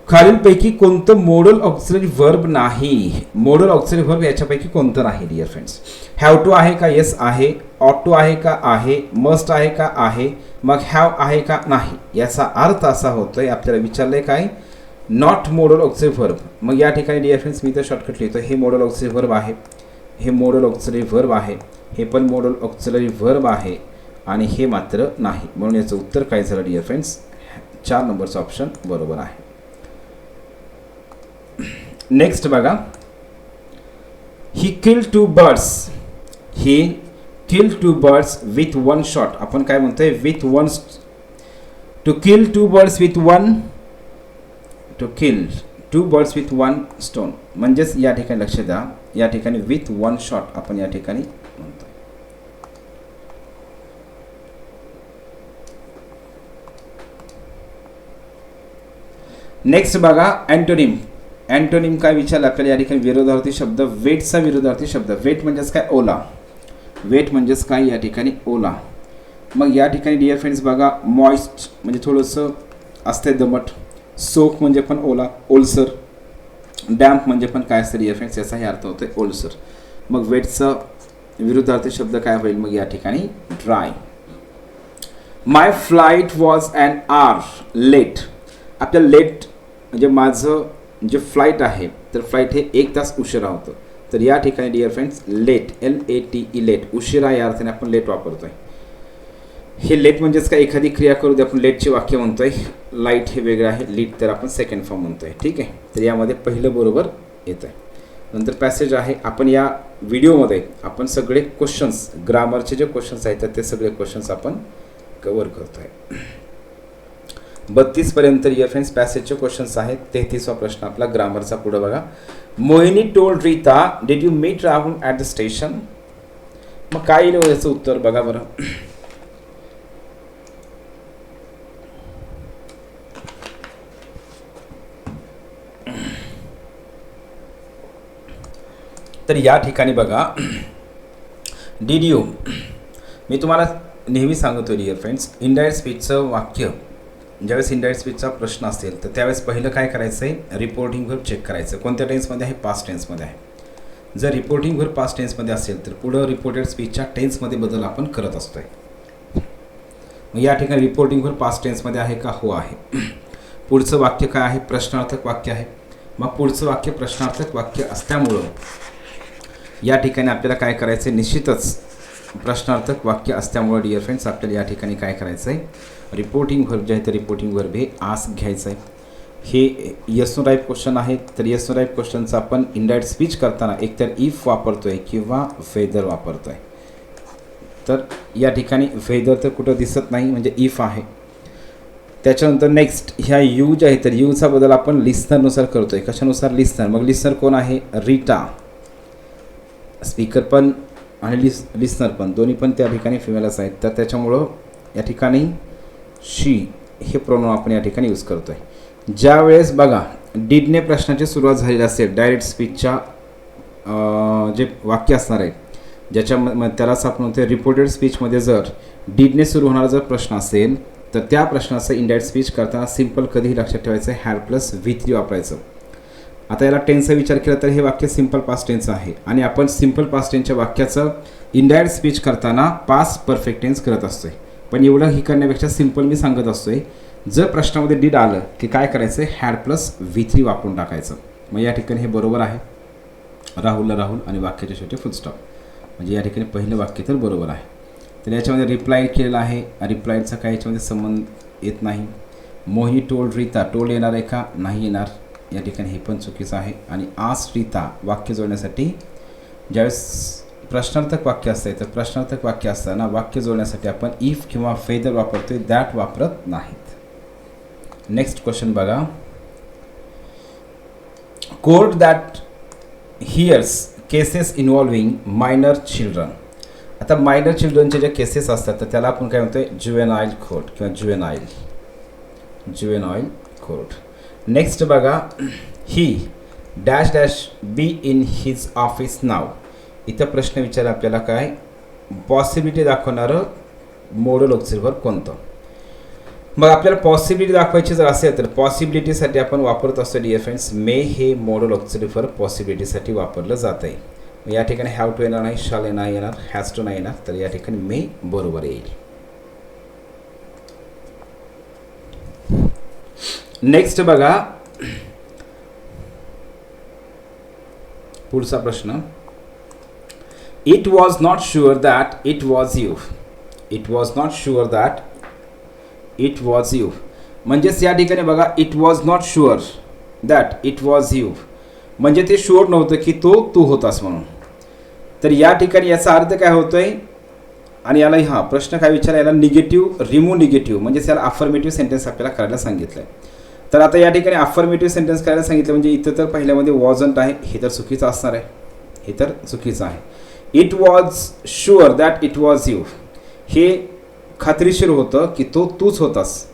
खालीलपैकी कोणतं मोडल ऑक्सिलरी व्हर्ब नाही, मोडल ऑक्सिलरी व्हर्ब याच्यापैकी कोणतं नाही डिअर फ्रेंड्स. हॅव टू आहे का, येस आहे. ऑट टू आहे का, आहे. मस्ट आहे का, आहे. मग हॅव आहे का, नाही. याचा अर्थ असा होतोय, आपल्याला विचारलंय काय, नॉट मोडल ऑक्सिलरी व्हर्ब. मग या ठिकाणी डिअर फ्रेंड्स मी तर शॉर्टकट लिहितो, हे मोडल ऑक्सिलरी व्हर्ब आहे, हे मोडल ऑक्सिलरी व्हर्ब आहे, हे पण मोडल ऑक्सिलरी व्हर्ब आहे आणि हे मात्र नाही. म्हणून याचं उत्तर काय झालं डिअर फ्रेंड्स, 4 नंबरचं ऑप्शन बरोबर आहे. नेक्स्ट बघा, he kill 2 birds, he kill 2 birds with 1 shot. आपण काय म्हणतोय, with 1, to kill 2 birds with 1, to kill 2 birds with 1 stone. म्हणजेच या ठिकाणी लक्ष द्या, या ठिकाणी विथ 1 शॉट आपण या ठिकाणी म्हणतो. नेक्स्ट बघा, अँटोनिम. अँटोनिम काय विचारलं आपल्याला या ठिकाणी, विरोधार्थी शब्द, वेटचा विरोधार्थी शब्द. वेट म्हणजेच काय, ओला. वेट म्हणजेच काय या ठिकाणी, ओला. मग या ठिकाणी डिअर फ्रेंड्स बघा, मॉइस्ट म्हणजे थोडंसं असते दमट. सोक म्हणजे पण ओला, ओलसर. डॅम्प म्हणजे पण काय असतं डिअर फ्रेंड्स, याचाही अर्थ होतोय ओलसर. मग वेटचा विरुद्धार्थी शब्द काय होईल, मग या ठिकाणी dry. My flight was an hour late. आपल्याला लेट म्हणजे माझं जे फ्लाईट आहे तर फ्लाईट हे 1 तास उशिरा होतं. तर या ठिकाणी dear friends late, LATE late, उशिरा या अर्थाने आपण लेट वापरतोय. हे लेट म्हणजेच काय, एखादी क्रिया करू दे, आपण लेटचे वाक्य म्हणतोय. लाईट हे वेगळं आहे, लीट तर आपण सेकंड फॉर्म म्हणतोय. ठीक आहे, तर यामध्ये पहिलं बरोबर येतं आहे. नंतर पॅसेज आहे. आपण या व्हिडिओमध्ये आपण सगळे क्वेश्चन्स, ग्रामरचे जे क्वेश्चन्स आहेत ते सगळे क्वेश्चन्स आपण कव्हर करतोय. 32 पर्यंत डिअर फ्रेंड्स पॅसेजचे क्वेश्चन्स आहेत. 33वा प्रश्न आपला ग्रामरचा पुढे बघा. Mohini told Rita, did you meet Rahul at the station. मग काय येईल याचं उत्तर बघा बरं. तर या ठिकाणी बघा, डिड यू, मी तुम्हाला नेहमी सांगतो डिअर फ्रेंड्स, इनडायरेक्ट स्पीचचं वाक्य ज्यावेळेस इनडायरेक्ट स्पीचचा प्रश्न असेल तर त्यावेळेस पहिलं काय करायचं आहे, रिपोर्टिंग व्हर्ब चेक करायचं. कोणत्या टेन्समध्ये आहे, पास्ट टेन्समध्ये आहे. जर रिपोर्टिंग व्हर्ब पास्ट टेन्समध्ये असेल तर पुढं रिपोर्टेड स्पीचच्या टेन्समध्ये बदल आपण करत असतोय. मग या ठिकाणी रिपोर्टिंग व्हर्ब पास्ट टेन्समध्ये आहे का, हो आहे. पुढचं वाक्य काय आहे, प्रश्नार्थक वाक्य आहे. मग पुढचं वाक्य प्रश्नार्थक वाक्य असल्यामुळं या ठिकाणी आपल्याला काय करायचं आहे, निश्चितच प्रश्नार्थक वाक्य असल्यामुळे डिअर फ्रेंड्स आपल्याला या ठिकाणी काय करायचं आहे, रिपोर्टिंग व्हर्ब जे आहे तर रिपोर्टिंग व्हर्ब हे आस्क घ्यायचं आहे. हे येस नो राईट क्वेश्चन आहेत. तर येस नो राईट क्वेश्चनचं आपण इनडायरेक्ट स्पीच करताना एकतर इफ वापरतोय किंवा वेदर वापरतोय. तर या ठिकाणी वेदर तर कुठं दिसत नाही, म्हणजे इफ आहे. त्याच्यानंतर नेक्स्ट ह्या यू जे आहे तर यूचा बदल आपण लिस्नरनुसार करतोय. कशानुसार, लिस्नर. मग लिस्नर कोण आहे, रीटा. स्पीकर पण आणि लिस्नर पण दोन्ही पण त्या ठिकाणी फिमेलच आहेत. तर त्याच्यामुळं या ठिकाणी शी हे प्रोनाउन आपण या ठिकाणी यूज करतोय. ज्या वेळेस बघा डीडने प्रश्नाची सुरुवात झालेली असेल, डायरेक्ट स्पीचच्या जे वाक्य असणार आहे ज्याच्या त्यालाच आपण म्हणतो रिपोर्टेड स्पीचमध्ये जर डीडने सुरू होणारा जर प्रश्न असेल तर त्या प्रश्नाचं इनडायरेक्ट स्पीच करताना सिम्पल कधीही लक्षात ठेवायचं, हॅड प्लस V3 वापरायचं. आता याला टेन्सचा विचार केला तर हे वाक्य सिम्पल पास्ट टेन्स आहे आणि आपण सिम्पल पास्ट टेन्सच्या वाक्याचं इनडायरेक्ट स्पीच करताना पास्ट परफेक्ट टेन्स करत असतोय. पण एवढं ही करण्यापेक्षा सिम्पल मी सांगत असतोय, जर प्रश्नामध्ये डीड आलं की काय करायचं, हॅड प्लस V3 वापरून टाकायचं. मग या ठिकाणी हे बरोबर आहे, राहुलला राहुल आणि वाक्याच्या शेवटी फुलस्टॉप. म्हणजे या ठिकाणी पहिलं वाक्य तर बरोबर आहे. तर याच्यामध्ये रिप्लाय केलेला आहे, रिप्लायचा काय याच्यामध्ये संबंध येत नाही. मोहिनी टोल्ड रीता, टोल्ड येणार आहे का, नाही येणार. या ठिकाणी हे पण चुकीचं आहे. आणि आस्क्ड रीता वाक्य जोडण्यासाठी ज्यावेळेस प्रश्नार्थक वाक्य असते तर प्रश्नार्थक वाक्य असताना वाक्य जोडण्यासाठी आपण इफ किंवा वेदर वापरतोय, दॅट वापरत नाहीत. नेक्स्ट क्वेश्चन बघा. Court that heirs cases involving minor children. आता मायनर चिल्ड्रनचे जे केसेस असतात तर त्याला आपण काय म्हणतोय, ज्युवेनाईल कोर्ट किंवा ज्युवेनाईल कोर्ट. नेक्स्ट बघा. He dash dash be in his office now. इथं प्रश्न विचार आपल्याला काय, पॉसिबिलिटी दाखवणारं मोडल ऑक्सिलरी वर्ब कोणतं. मग आपल्याला पॉसिबिलिटी दाखवायची जर असेल तर पॉसिबिलिटीसाठी आपण वापरत असतो डिअर फ्रेंड्स मे हे मोडल ऑक्सिलरी वर्ब पॉसिबिलिटीसाठी वापरलं जात आहे. या ठिकाणी हॅव टू येणार नाही, शाल नाही येणार, हॅज टू नाही येणार, तर या ठिकाणी मे बरोबर येईल. नेक्स्ट बघा पुढचा प्रश्न. It was not sure that it was you. It was not sure that it was you. म्हणजेच या ठिकाणी बघा it was not sure that it was you म्हणजे ते शुअर नव्हतं की तू होतास म्हणून. तर या ठिकाणी याचा अर्थ काय होतोय आणि याला हा प्रश्न काय विचारला, याला निगेटिव्ह रिमूव्ह निगेटिव्ह म्हणजे याला अफर्मेटिव्ह सेंटेन्स आपल्याला करायला सांगितलं आहे. तर आता या ठिकाणी अफर्मेटिव्ह सेंटेन्स करायला सांगितलं म्हणजे इथं तर पहिल्यामध्ये वॉजंट आहे, हे तर चुकीचं असणार आहे, हे तर चुकीचं आहे. It was sure that it was you हे खात्रीशीर होतं की तूच होतास.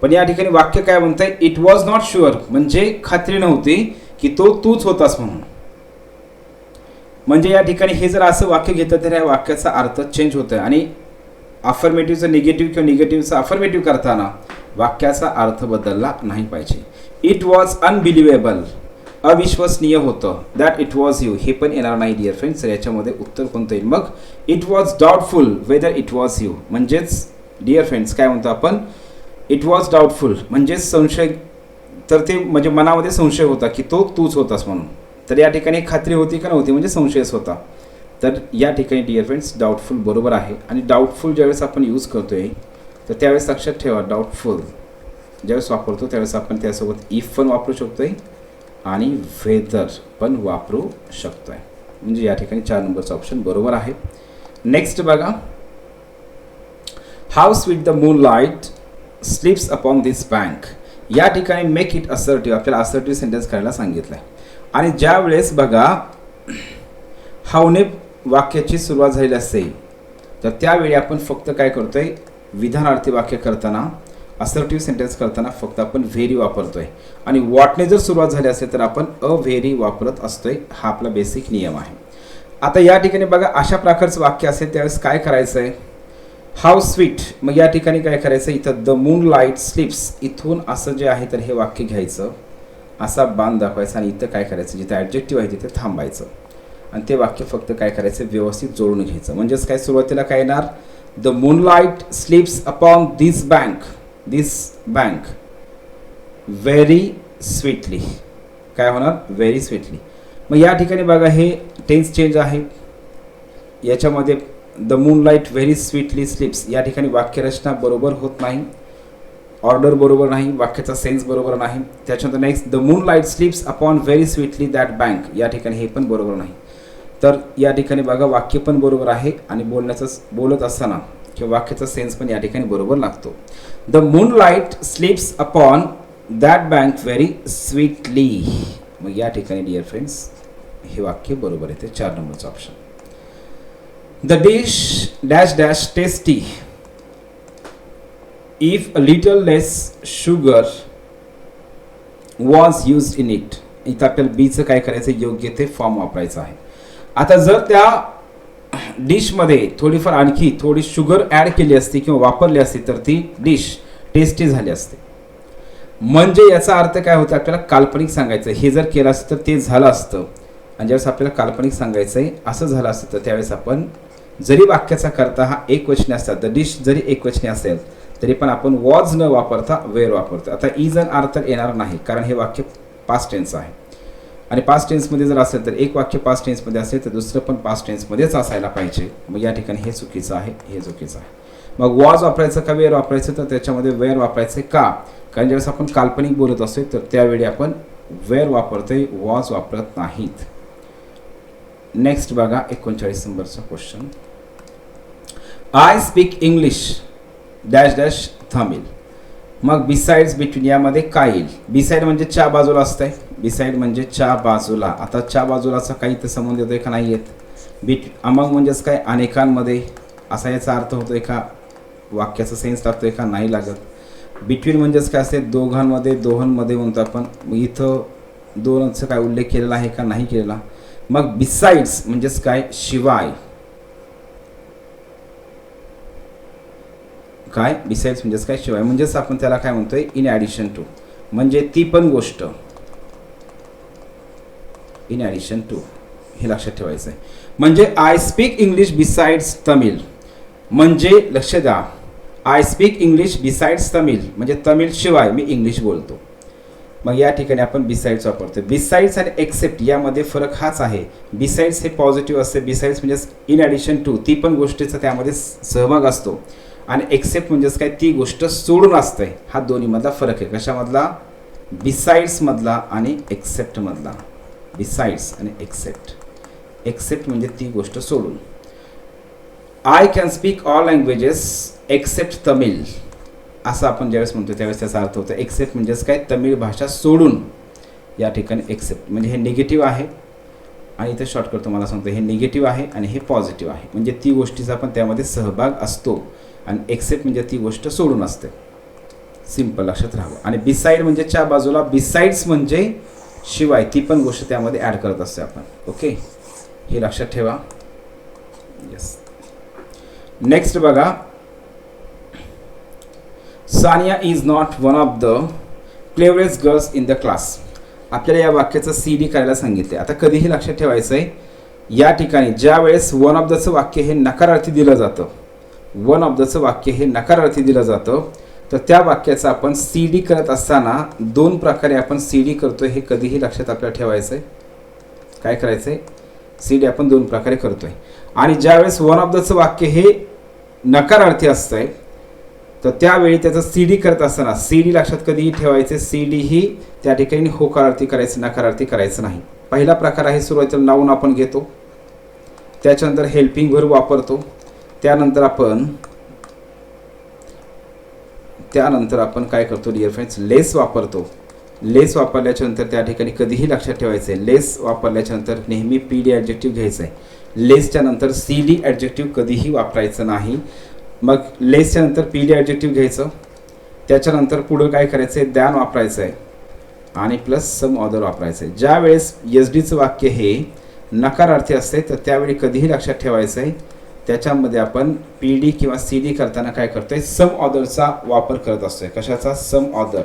पण या ठिकाणी वाक्य काय म्हणतंय, इट वॉज नॉट शुअर म्हणजे खात्री नव्हती की तूच होतास म्हणून. म्हणजे या ठिकाणी हे जर असं वाक्य घेतलं तर या वाक्याचा अर्थ चेंज होतोय आणि अफर्मेटिव्हचं निगेटिव्ह किंवा निगेटिव्हचं अफर्मेटिव्ह करताना वाक्याचा अर्थ बदलला नाही पाहिजे. इट वॉज अनबिलिव्हेबल अविश्वसनीय होतं दॅट इट वॉज यू हे पण येणार नाही डिअर फ्रेंड्स. तर याच्यामध्ये उत्तर कोणतं येईल मग. It was doubtful whether it was you म्हणजेच डिअर फ्रेंड्स काय म्हणतो आपण, इट वॉज डाऊटफुल म्हणजेच संशय, तर ते म्हणजे मनामध्ये संशय होता की तूच होतास म्हणून. तर या ठिकाणी खात्री होती का नव्हती म्हणजे संशयच होता. तर या ठिकाणी डिअर फ्रेंड्स डाऊटफुल बरोबर आहे. आणि डाऊटफुल ज्यावेळेस आपण यूज करतोय तर त्यावेळेस लक्षात ठेवा डाऊटफुल ज्यावेळेस वापरतो त्यावेळेस आपण त्यासोबत इफ पण वापरू शकतोय आणि वेदर पण वापरू शकतोय. म्हणजे या ठिकाणी 4 नंबरचा ऑप्शन बरोबर आहे. नेक्स्ट बघा. How sweet the moonlight स्लीप्स upon this bank. या ठिकाणी मेक इट असर्टिव्ह आपल्याला असर्टिव्ह सेंटेन्स करायला सांगितलं आहे. आणि ज्या वेळेस बघा हाऊने वाक्याची सुरुवात झालेली असते तर त्यावेळी आपण फक्त काय करतोय, विधानार्थी वाक्य करताना असर्टिव्ह सेंटेन्स करताना फक्त आपण व्हेरी वापरतोय. आणि वॉटने जर सुरुवात झाली असेल तर आपण व्हेरी वापरत असतोय. हा आपला बेसिक नियम आहे. आता या ठिकाणी बघा अशा प्रकारचं वाक्य असेल त्यावेळेस काय करायचं आहे, हाऊ स्वीट. मग या ठिकाणी काय करायचं, इथं द मून लाईट स्लिप्स इथून असं जे आहे तर हे वाक्य घ्यायचं, असा बाण दाखवायचा आणि इथं काय करायचं, जिथं ॲडजेक्टिव्ह आहे तिथे थांबायचं आणि ते वाक्य फक्त काय करायचं व्यवस्थित जोडून घ्यायचं. म्हणजेच काय सुरुवातीला काय येणार, the moonlight स्लीप्स upon this bank very sweetly. काय होणार, व्हेरी स्वीटली. मग या ठिकाणी बघा हे टेन्स चेंज आहे. याच्यामध्ये द मूनलाईट व्हेरी स्वीटली स्लीप्स या ठिकाणी वाक्यरचना बरोबर होत नाही, ऑर्डर बरोबर नाही, वाक्याचा सेन्स बरोबर नाही. त्याच्यानंतर next the moonlight स्लीप्स upon very sweetly that bank या ठिकाणी हे पण बरोबर नाही. तर या ठिकाणी बघा वाक्य पण बरोबर आहे आणि बोलत असताना किंवा वाक्याचा सेन्स पण या ठिकाणी बरोबर लागतो. The moonlight स्लीप्स upon that bank very sweetly. मग या ठिकाणी डिअर फ्रेंड्स हे वाक्य बरोबर येते 4 नंबरचं option. The dish dash dash tasty if a little less sugar was used in it. इथं आपल्याला बीचं काय करायचं, योग्य ते फॉर्म वापरायचं आहे. आता जर त्या डिशमध्ये थोडीफार आणखी थोडी शुगर ॲड केली असती किंवा वापरली असती तर ती डिश टेस्टी झाली असते. म्हणजे याचा अर्थ काय होतं, आपल्याला काल्पनिक सांगायचं. हे जर केलं असतं तर ते झालं असतं. आणि ज्यावेळेस आपल्याला काल्पनिक सांगायचं आहे असं झालं असतं तर त्यावेळेस आपण जरी वाक्याचा करता हा एकवचनी असतात, द डिश जरी एकवचनी असेल तरी पण आपण वॉज न वापरता वेअर वापरतो. आता इज अन आर तर येणार नाही कारण हे वाक्य पास्ट टेन्स आहे आणि पास्ट टेन्समध्ये जर असेल तर एक वाक्य पास्ट टेन्समध्ये असेल तर दुसरं पण पास्ट टेन्समध्येच असायला पाहिजे. मग या ठिकाणी हे चुकीचं आहे, हे चुकीचं आहे. मग वॉज वापरायचं का वेअर वापरायचं, तर त्याच्यामध्ये वेअर वापरायचं का, कारण ज्यावेळेस आपण काल्पनिक बोलत असतो तर त्यावेळी आपण वेअर वापरतोय, वॉज वापरत नाहीत. नेक्स्ट बघा 39 नंबरचा question. I speak English dash dash थांबेल. मग बिसाइड्स बिटवीन यामध्ये काय येईल? बिसाइड म्हणजे च्या बाजूला असतंय. बिसाइड म्हणजे च्या बाजूला. आता च्या बाजूलाचा काही तर संबंध येतोय का नाही येत? अमंग म्हणजेच काय? अनेकांमध्ये, असा याचा अर्थ होतोय का? वाक्याचा सेन्स लागतोय का? नाही लागत. बिटवीन म्हणजेच काय असते? दोघांमध्ये, दोहोंमध्ये म्हणतो आपण. इथं दोनचा काय उल्लेख केलेला आहे का? नाही केलेला. मग बिसाइड्स म्हणजेच काय? शिवाय. काय? बिसाइड्स म्हणजेच काय? शिवाय. म्हणजेच आपण त्याला काय म्हणतोय? In addition to. म्हणजे ती पण गोष्ट. इन ॲडिशन टू हे लक्षात ठेवायचं आहे. म्हणजे I speak English besides Tamil. म्हणजे लक्ष द्या, I speak English besides Tamil म्हणजे तमिळ शिवाय मी इंग्लिश बोलतो. मग या ठिकाणी आपण बिसाइड्स वापरतो. बिसाइड्स आणि एक्सेप्ट यामध्ये फरक हाच आहे. बिसाइड्स हे पॉझिटिव्ह असते. बिसाइड्स म्हणजेच इन ॲडिशन टू, ती पण गोष्टीचा त्यामध्ये सहभाग असतो. आणि एक्सेप्ट म्हणजेच काय? ती गोष्ट सोडून असते. हा दोन्हीमधला फरक आहे. कशामधला? बिसाइड्समधला आणि एक्सेप्टमधला. बिसाइड्स आणि एक्सेप्ट. एक्सेप्ट म्हणजे ती गोष्ट सोडून. I can speak all languages except Tamil, असं आपण ज्यावेळेस म्हणतो त्यावेळेस त्याचा अर्थ होतो. एक्सेप्ट म्हणजेच काय? तमिळ भाषा सोडून. या ठिकाणी एक्सेप्ट म्हणजे हे निगेटिव्ह आहे आणि इथे शॉर्टकट तुम्हाला सांगतो, हे निगेटिव्ह आहे आणि हे पॉझिटिव्ह आहे. म्हणजे ती गोष्टीचा पण त्यामध्ये सहभाग असतो. आणि एक्सेप्ट म्हणजे ती गोष्ट सोडून असते. सिंपल लक्षात राहावं. आणि बिसाइड म्हणजे च्या बाजूला. बिसाइड्स म्हणजे शिवाय, ती पण गोष्ट त्यामध्ये ॲड करत असते आपण. ओके, हे लक्षात ठेवा. येस. नेक्स्ट बघा, Sania is not one of the cleverest girls in the class. आपल्याला या वाक्याचं CD करायला सांगितले. आता कधीही लक्षात ठेवायचं आहे, या ठिकाणी ज्या वेळेस वन ऑफ दचं वाक्य हे नकारार्थी दिलं जातं, वन ऑफ दचं वाक्य हे नकारार्थी दिलं जातं, तर त्या वाक्याचं आपण CD करत असताना दोन प्रकारे आपण CD करतोय. हे कधीही लक्षात आपल्याला ठेवायचं आहे. काय करायचं आहे? CD आपण दोन प्रकारे करतोय. आणि ज्यावेळेस वन ऑफ दचं वाक्य हे नकारार्थी असतंय, तर त्यावेळी त्याचं CD करत असताना CD लक्षात कधीही ठेवायचे. CD ही त्या ठिकाणी होकारार्थी करायचं, नकारार्थी करायचं नाही. पहिला प्रकार आहे, सुरुवातीला नाऊन आपण घेतो, त्याच्यानंतर हेल्पिंग व्हर्ब वापरतो, त्यानंतर आपण काय करतो डिअर फ्रेंड्स? लेस वापरतो. लेस वापरल्याच्या नंतर त्या ठिकाणी कधीही लक्षात ठेवायचं आहे, लेस वापरल्याच्या नंतर नेहमी PD ॲडजेक्टिव्ह घ्यायचं आहे. लेसच्या नंतर CD ॲडजेक्टिव्ह कधीही वापरायचं नाही. मग लेसच्या नंतर PD ॲडजेक्टिव्ह घ्यायचं, त्याच्यानंतर पुढं काय करायचं आहे? दॅन वापरायचं आहे आणि प्लस सम ऑदर वापरायचं आहे. ज्या वेळेस SDचं वाक्य हे नकारार्थी असते, तर त्यावेळी कधीही लक्षात ठेवायचं आहे, त्याच्यामध्ये आपण PD किंवा CD करताना काय करतोय? सम ऑदरचा वापर करत असतोय. कशाचा? सम ऑदर.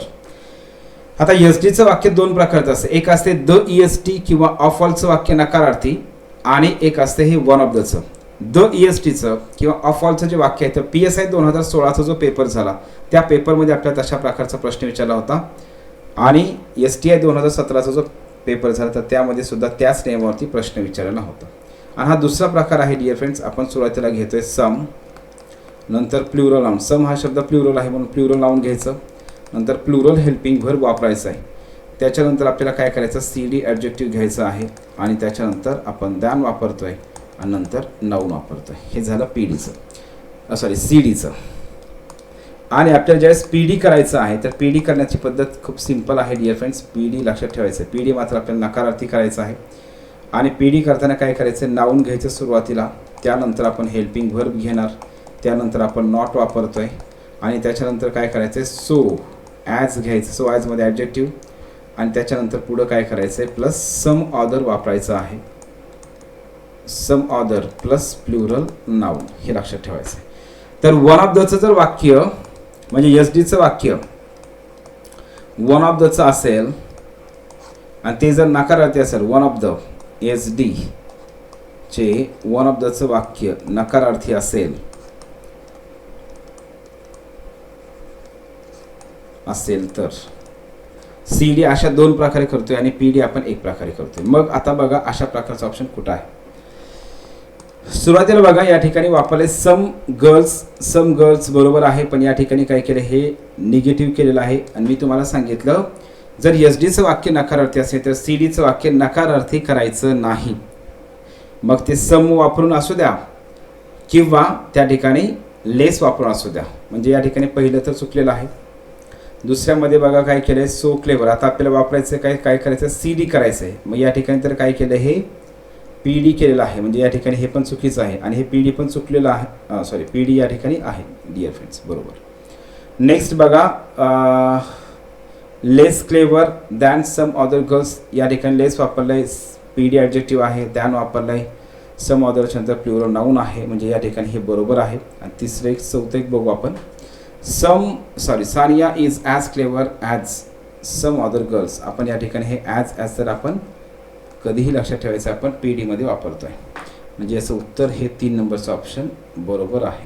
आता SDचं वाक्य दोन प्रकारचं असतं. एक असते द EST किंवा ऑफ ऑलचं वाक्य नकारार्थी, आणि एक असते हे वन ऑफ दचं. द ESTचं किंवा ऑफ ऑलचं जे वाक्य आहे, तर PSI 2016चा जो पेपर झाला, त्या पेपरमध्ये आपल्याला तशा प्रकारचा प्रश्न विचारला होता. आणि STI 2017चा जो पेपर झाला, तर त्यामध्ये सुद्धा त्याच नियमावरती प्रश्न विचारलेला होता. आणि हा दुसरा प्रकार आहे डिअर फ्रेंड्स. आपण सुरुवातीला घेतोय सम, नंतर प्लुरल नाउन. सम हा शब्द प्लुरल आहे म्हणून प्लुरल नाउन घ्यायचं, नंतर प्लुरल हेल्पिंग व्हर्ब वापरायचं आहे. त्याच्यानंतर आपल्याला काय करायचं? CD ॲडजेक्टिव्ह घ्यायचं आहे आणि त्याच्यानंतर आपण दॅन वापरतोय आणि नंतर नाउन वापरतोय. हे झालं CDचं. आणि आपल्याला ज्यावेळेस PD करायचं आहे, तर PD करण्याची पद्धत खूप सिंपल आहे डिअर फ्रेंड्स. PD लक्षात ठेवायचं आहे. PD मात्र आपल्याला नकारार्थी करायचं आहे. आणि PD करताना काय करायचं? नाउन घ्यायचं सुरुवातीला, त्यानंतर आपण हेल्पिंग व्हर्ब घेणार, त्यानंतर आपण नॉट वापरतोय आणि त्याच्यानंतर काय करायचं? सो ॲज घ्यायचं. सो ॲजमध्ये ॲडजेक्टिव्ह आणि त्याच्यानंतर पुढं काय करायचं आहे? प्लस सम ऑदर वापरायचं आहे. सम ऑदर प्लस प्लुरल नाउन, हे लक्षात ठेवायचं आहे. तर वन ऑफ दचं जर वाक्य म्हणजे SDचं वाक्य वन ऑफ दचं असेल आणि ते जर नकारार्थी असेल, वन ऑफ द SD चे वन ऑफ दचं वाक्य नकारार्थी असेल तर CD अशा दोन प्रकारे करतोय आणि PD आपण एक प्रकारे करतोय. मग आता बघा अशा प्रकारचा ऑप्शन कुठं आहे? सुरुवातीला बघा या ठिकाणी वापरले सम गर्ल्स बरोबर आहे, पण या ठिकाणी काय केलं? हे निगेटिव्ह केलेलं आहे. आणि मी तुम्हाला सांगितलं, जर SDचं वाक्य नकारार्थी असेल तर CDचं वाक्य नकारार्थी करायचं नाही. मग ते सम वापरून असू द्या किंवा त्या ठिकाणी लेस वापरून असू द्या. म्हणजे या ठिकाणी पहिलं तर चुकलेलं आहे. दुसऱ्यामध्ये बघा काय केलं आहे, सो क्लेवर. आता आपल्याला वापरायचं काय करायचं, सी डी करायचं आहे. मग या ठिकाणी तर काय केलं, हे पी डी केलेलं आहे. म्हणजे या ठिकाणी हे पण चुकीचं आहे आणि हे पी डी पण चुकलेलं आहे. सॉरी, पी डी या ठिकाणी आहे डिअर फ्रेंड्स, बरोबर. नेक्स्ट बघा, less clever than some other girls. या ठिकाणी लेस वापरलं आहे, पी डी ॲडजेक्टिव्ह आहे. दॅन वापरलं आहे, सम अदरच्या नंतर प्लुरल नाऊन आहे. म्हणजे या ठिकाणी हे बरोबर आहे. आणि तिसरं एक चौथं एक बघू आपण. Sania is as clever as some other girls. आपण या ठिकाणी हे ॲज तर आपण कधीही लक्षात ठेवायचं, आपण पी डीमध्ये वापरतो आहे. म्हणजे याचं उत्तर हे 3 नंबरचं ऑप्शन बरोबर आहे.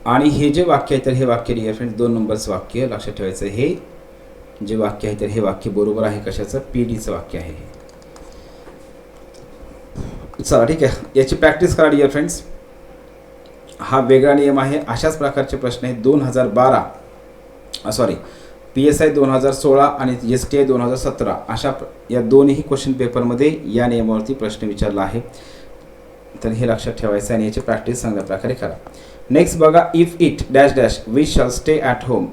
आणि हे जे वाक्य आहे तर हे वाक्य डिअर फ्रेंड्स 2 नंबरचं वाक्य लक्षात ठेवायचं. हे जे वाक्य आहे तर हे वाक्य बरोबर आहे. कशाचं, पी डीचं वाक्य आहे हे. चला ठीक आहे, याची प्रॅक्टिस करा डिअर फ्रेंड्स. हा वेगळा नियम आहे. अशाच प्रकारचे प्रश्न आहेत 2012 PSI 2016 आणि STI 2017 अशा या दोन्ही क्वेश्चन पेपरमध्ये या नियमावरती प्रश्न विचारला आहे. तर हे लक्षात ठेवायचं आणि याची प्रॅक्टिस चांगल्या प्रकारे करा. नेक्स्ट बघा, if it dash dash we shall stay at home.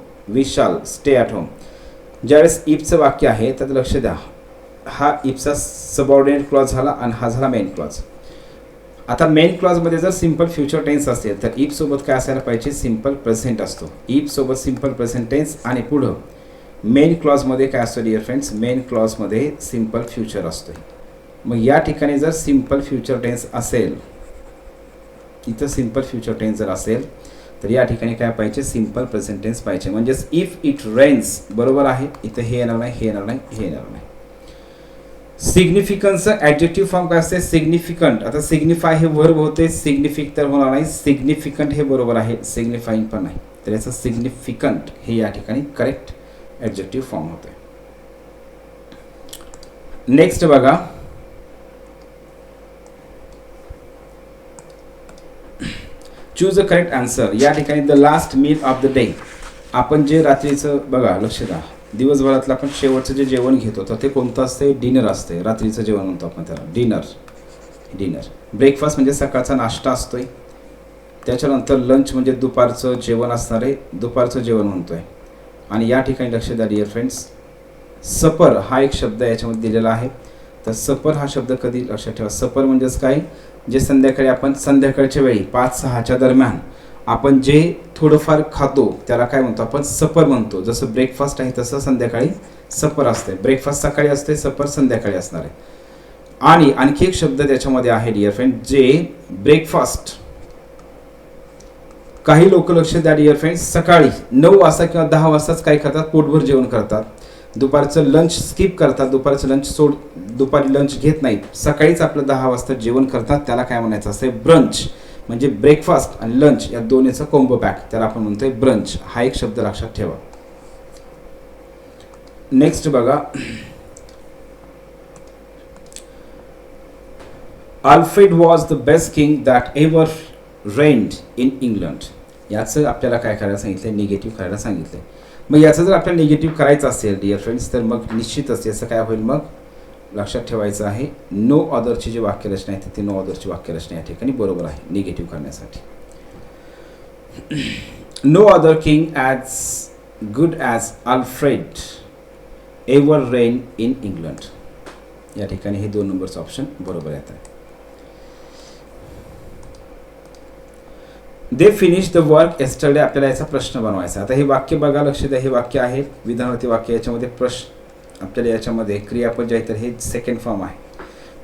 ज्यावेळेस इफचं वाक्य आहे तर लक्ष द्या, हा इफचा सबऑर्डिनेट क्लॉज झाला आणि हा झाला मेन क्लॉज. आता मेन क्लॉजमध्ये जर सिम्पल फ्युचर टेन्स असेल तर इफ सोबत काय असायला पाहिजे, सिम्पल प्रेझेंट असतो. इफ सोबत सिम्पल प्रेझेंट टेन्स आणि पुढं मेन क्लॉजमध्ये काय असतं डिअर फ्रेंड्स, मेन क्लॉजमध्ये सिम्पल फ्युचर असतो. मग या ठिकाणी जर सिम्पल फ्युचर टेन्स असेल, इथं सिम्पल फ्युचर टेन्स जर असेल तर या ठिकाणी काय पाहिजे, सिम्पल प्रेझेंट टेन्स पाहिजे. म्हणजेच इफ इट रेन्स बरोबर आहे. इथं हे येणार नाही, हे येणार नाही, हे येणार नाही. सिग्निफिकन्सचं ॲडजेक्टिव्ह फॉर्म काय असते, सिग्निफिकंट. आता सिग्निफाय हे वर्ब होते, सिग्निफिक तर होणार नाही. सिग्निफिकंट हे बरोबर आहे, सिग्निफाईंग पण नाही. तर याचं सिग्निफिकंट हे या ठिकाणी करेक्ट ॲडजेक्टिव्ह फॉर्म होते. नेक्स्ट बघा, चूज अ करेक्ट आन्सर. या ठिकाणी the last meal of the day. आपण जे रात्रीचं बघा, लक्ष द्या, दिवसभरातलं आपण शेवटचं जे जेवण घेतो तर ते कोणतं असते, डिनर असते. रात्रीचं जेवण म्हणतो आपण त्याला डिनर. ब्रेकफास्ट म्हणजे सकाळचा नाश्ता असतोय. त्याच्यानंतर लंच म्हणजे दुपारचं जेवण असणार आहे, दुपारचं जेवण म्हणतोय. आणि या ठिकाणी लक्ष द्या डिअर फ्रेंड्स, सपर हा एक शब्द याच्यामध्ये दिलेला आहे. तर सपर हा शब्द कधी लक्षात ठेवा, सपर म्हणजेच काय, जे संध्याकाळी आपण संध्याकाळच्या वेळी 5-6च्या दरम्यान आपण जे थोडंफार खातो त्याला काय म्हणतो, आपण सपर म्हणतो. जसं ब्रेकफास्ट आहे तसं संध्याकाळी सपर असते. ब्रेकफास्ट सकाळी असते, सपर संध्याकाळी असणार आहे. आणि आणखी एक शब्द त्याच्यामध्ये आहे डिअर फ्रेंड, जे ब्रेकफास्ट, काही लोक लक्ष द्या डिअर फ्रेंड्स, सकाळी 9 वाजता किंवा 10 वाजताच काय करतात, पोटभर जेवण करतात. दुपारचं लंच स्किप करतात, दुपारचं लंच दुपारी लंच घेत नाहीत. सकाळीच आपलं 10 वाजता जेवण करतात. त्याला काय म्हणायचं असते, ब्रंच. म्हणजे ब्रेकफास्ट आणि लंच या दोन्हीचा कॉम्बो पॅक, त्याला आपण म्हणतोय ब्रंच. हा एक शब्द लक्षात ठेवा. नेक्स्ट बघा, Alfred was the best king that ever rained in England. याचं आपल्याला काय करायला सांगितलं, निगेटिव्ह करायला सांगितलं. मग याचं जर आपल्याला निगेटिव्ह करायचं असेल डिअर फ्रेंड्स तर मग निश्चितच याचं काय होईल, मग लक्षात ठेवायचं आहे, नो अदरची जी वाक्यरचना आहे ती नो अदरची वाक्यरचना या ठिकाणी बरोबर आहे निगेटिव्ह करण्यासाठी. No other king as good as Alfred ever reign in England. या ठिकाणी हे 2 नंबरचं ऑप्शन बरोबर येतं. They finish the work yesterday. आपल्याला याचा प्रश्न बनवायचा. आता हे वाक्य बघा, लक्ष द्या, हे वाक्य आहे विधानार्थी वाक्य. याच्यामध्ये प्रश्न आपल्याला याच्यामध्ये क्रियापद जे आहे तर हे सेकंड फॉर्म आहे.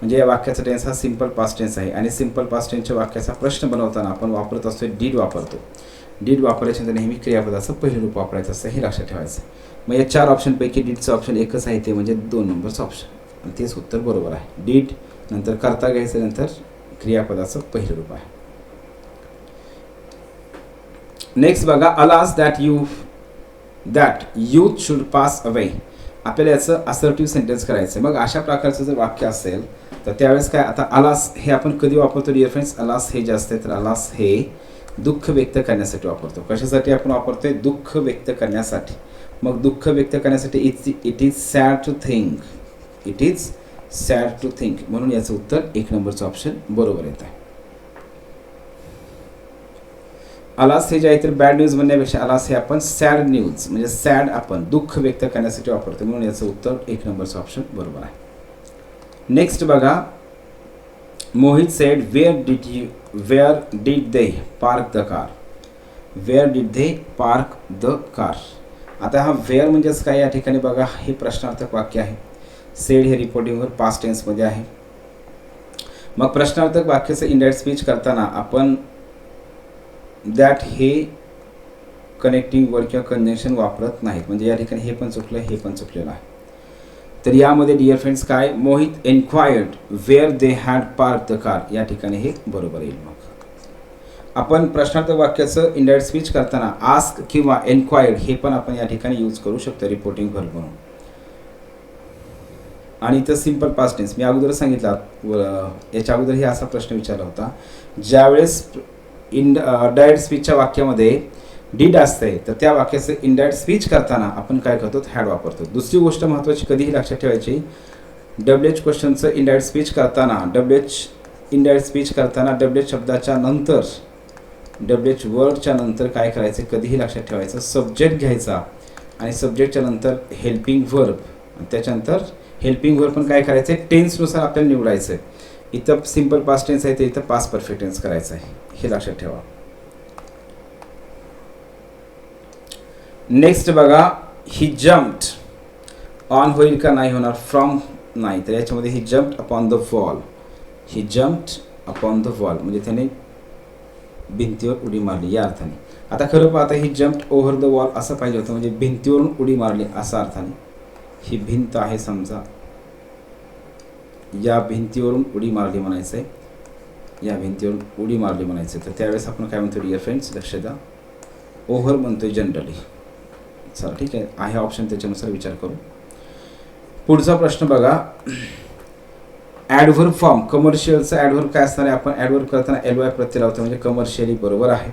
म्हणजे या वाक्याचा टेन्स हा सिम्पल पास्ट टेन्स आहे. आणि सिम्पल पास्ट टेन्सच्या वाक्याचा प्रश्न बनवताना आपण वापरत असतो डीड वापरतो. डीड वापरायच्या नेहमी क्रियापदाचं पहिलं रूप वापरायचं असतं, हे लक्षात ठेवायचं. मग या 4 ऑप्शनपैकी डीडचं ऑप्शन एकच आहे, ते म्हणजे 2 नंबरचं ऑप्शन. आणि तेच उत्तर बरोबर आहे. डीड नंतर करता घ्यायचं, नंतर क्रियापदाचं पहिलं रूप आहे. नेक्स्ट बघा, alas that youth should pass away. आपल्याला याचं असर्टिव्ह सेंटेन्स करायचं. मग अशा प्रकारचं जर वाक्य असेल तर त्यावेळेस काय, आता अलास हे आपण कधी वापरतो डिअर फ्रेंड्स, अलास हे जे असते तर अलास हे दुःख व्यक्त करण्यासाठी वापरतो. कशासाठी आपण वापरतोय, दुःख व्यक्त करण्यासाठी. मग दुःख व्यक्त करण्यासाठी it is sad to think, it is sad to think, म्हणून याचं उत्तर 1 नंबरचं ऑप्शन बरोबर येत आहे. अलास हे जे आहे तर बॅड न्यूज म्हणण्यापेक्षा अलास हे आपण सॅड न्यूज म्हणजे सॅड आपण दुःख व्यक्त करण्यासाठी वापरतो, म्हणून याचं उत्तर 1 नंबरचं ऑप्शन बरोबर आहे. नेक्स्ट बघा, Mohit sed where did they park the car. Where did they park the car. आता हा वेअर म्हणजेच काय या ठिकाणी बघा, हे प्रश्नार्थक वाक्य आहे. सेड हे रिपोर्टिंगवर पास्ट टेन्समध्ये आहे. मग प्रश्नार्थक वाक्याचं इनडायरेक्ट स्पीच करताना आपण दॅट हे कनेक्टिंग वर्ड किंवा कंजंक्शन वापरत नाहीत, म्हणजे या ठिकाणी हे पण चुकलं, हे पण चुकलेलं आहे. तर यामध्ये डिअर फ्रेंड्स काय, Mohit enquired where they had park the car, या ठिकाणी हे बरोबर येईल. मग आपण प्रश्नार्थक वाक्याचं इनडायरेक्ट स्पीच करताना आस्क किंवा एन्क्वायर्ड हे पण आपण या ठिकाणी यूज करू शकतो रिपोर्टिंग व्हर्ब म्हणून. आणि इथं सिम्पल पास्ट टेन्स मी अगोदर सांगितलं, याच्या अगोदर हे असा प्रश्न विचारला होता, ज्यावेळेस डायरेक्ट स्पीचच्या वाक्यामध्ये डीड असते तर त्या वाक्याचं इनडायरेक्ट स्पीच करताना आपण काय करतो, हॅड वापरतो. दुसरी गोष्ट महत्त्वाची कधीही लक्षात ठेवायची, डब्ल्यूएच क्वेश्चनचं इनडायरेक्ट स्पीच करताना डब्ल्यूएच शब्दाच्या नंतर डब्ल्यूएच वर्डच्या नंतर काय करायचं, कधीही लक्षात ठेवायचं, सब्जेक्ट घ्यायचा आणि सब्जेक्टच्या नंतर हेल्पिंग व्हर्ब, त्याच्यानंतर हेल्पिंग व्हर्ब पण काय करायचं आहे, टेन्सनुसार आपल्याला निवडायचं आहे. इथं सिम्पल पास्ट टेन्स आहे, तर इथं पास्ट परफेक्ट टेन्स करायचं आहे, हे लक्षात ठेवा. नेक्स्ट बघा, ही जम्प्ड ऑन होईल का नाही होणार, फ्रॉम नाही, तर याच्यामध्ये he jumped upon the wall. He jumped upon the wall म्हणजे त्याने भिंतीवर उडी मारली या अर्थाने. आता खरं पाहता ही जम्प्ड ओव्हर द वॉल असं पाहिजे होतं, म्हणजे भिंतीवरून उडी मारली असा अर्थाने. ही भिंत आहे समजा, या भिंतीवरून उडी मारली म्हणायचं आहे, या भिंतीवरून उडी मारली म्हणायचं आहे. तर त्यावेळेस आपण काय म्हणतो डिअर फ्रेंड्स, लक्ष द्या, ओव्हर म्हणतोय जनरली. चला ठीक आहे ऑप्शन, त्याच्यानुसार विचार करू. पुढचा प्रश्न बघा, ॲडव्हर्ब फॉर्म कमर्शियलचं ॲडव्हर्ब काय असणार आहे, आपण ॲडव्हर्ब करताना एलवाय प्रत्यय लावतो, म्हणजे कमर्शियली बरोबर आहे.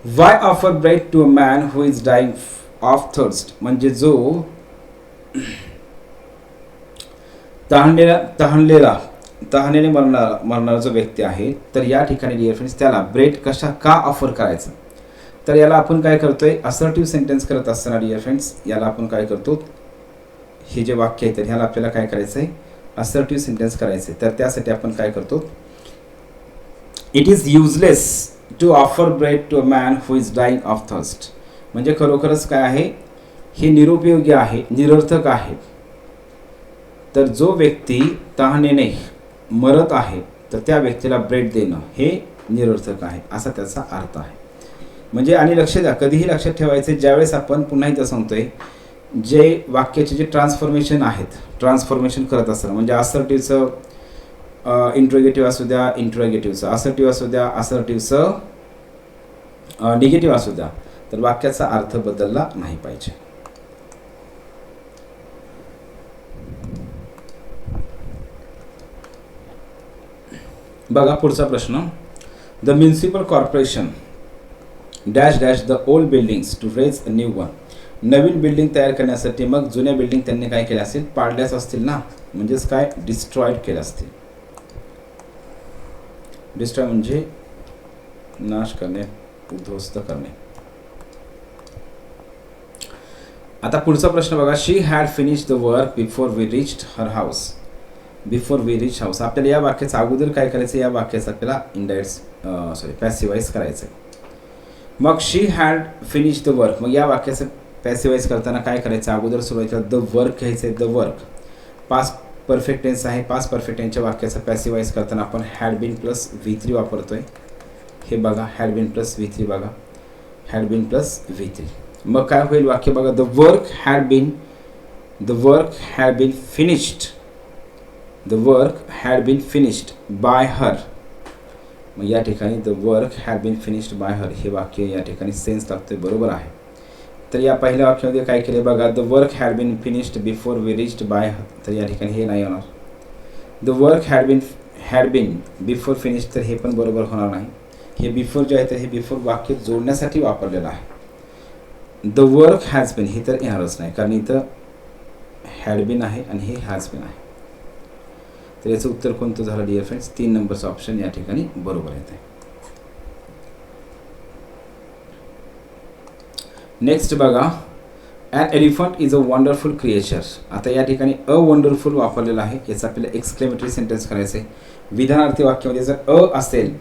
Why offer bread to a man who is dying of thirst, म्हणजे जो तहानेने मरणारा जो व्यक्ती आहे, तर या ठिकाणी डिअर फ्रेंड्स त्याला ब्रेड का ऑफर करायचं, तर याला आपण काय करतोय, असर्टिव्ह सेंटेन्स करत असताना डिअर फ्रेंड्स याला आपण काय करतो, हे जे वाक्य आहे तर ह्याला आपल्याला काय करायचं आहे, असर्टिव्ह सेंटेन्स करायचं आहे. तर त्यासाठी आपण काय करतो, it is useless to offer bread to a man who is dying of thirst, म्हणजे खरोखरच काय आहे, हे निरुपयोगी आहे, निरर्थक आहे. तर जो व्यक्ती तहानेने मरत आहे तर त्या व्यक्तीला ब्रेड देणं हे निरर्थक आहे, असा त्याचा अर्थ आहे. म्हणजे आणि लक्ष द्या, कधीही लक्षात ठेवायचे, ज्यावेळेस आपण पुन्हा इथं सांगतोय, जे वाक्याचे जे ट्रान्सफॉर्मेशन आहेत, ट्रान्सफॉर्मेशन करत असताना, म्हणजे असर्टिव्हचं इंट्रोगेटिव्ह असू द्या, इंट्रोगेटिव्हचं असर्टिव्ह असू द्या, असर्टिव्हचं निगेटिव्ह असू द्या, तर वाक्याचा अर्थ बदलला नाही पाहिजे. बघा पुढचा प्रश्न, the municipal corporation dash dash the old buildings to raze a new one. नवीन बिल्डिंग तयार करण्यासाठी मग जुन्या बिल्डिंग त्यांनी काय केल्या असतील, पाडल्याच असतील ना, म्हणजेच काय, डिस्ट्रॉयड केल्या असतील. डिस्ट्रॉय म्हणजे नाश करणे, उद्ध्वस्त करणे. आता पुढचा प्रश्न बघा, she had finished the work before we reached her house. Before we reach house, आपल्याला या वाक्याचं अगोदर काय करायचं, या वाक्याचं आपल्याला इनडायरेक्ट पॅसिवाइज करायचं आहे. मग शी हॅड फिनिश द वर्क, मग या वाक्याचं पॅसिवाइज करताना काय करायचं, अगोदर सुरुवातीला द वर्क घ्यायचं आहे. The work past perfect tense आहे, पास्ट परफेक्ट टेन्सच्या वाक्याचं पॅसिवाइज करताना आपण हॅड बीन प्लस V3 वापरतोय. हे बघा, हॅड बीन प्लस V3 बघा, हॅड बीन प्लस V3. मग काय होईल वाक्य बघा, the work had been finished, the work had been finished by her. मग या ठिकाणी the work had been finished by her हे वाक्य या ठिकाणी सेन्स लागतोय, बरोबर आहे. तर या पहिल्या वाक्यामध्ये काय केले बघा, the work had been finished before we reached by her, तर या ठिकाणी हे नाही होणार. The work had been before finished, तर हे पण बरोबर होणार नाही. हे बिफोर जे आहे तर हे बिफोर वाक्य जोडण्यासाठी वापरलेलं आहे. द वर्क हॅज बीन हे तर येणारच नाही, कारण इथं हॅड बीन आहे आणि हे हॅज बीन आहे. तर याचं उत्तर कोणतं झालं डिअर फ्रेंड्स? 3 नंबरचं ऑप्शन या ठिकाणी बरोबर येते. नेक्स्ट बघा, an elephant is a wonderful creature. आता या ठिकाणी अ वंडरफुल वापरलेलं आहे. याचं आपल्याला एक्सक्लेमेटरी सेंटेन्स करायचं आहे. विधानार्थी वाक्यामध्ये जर अ असेल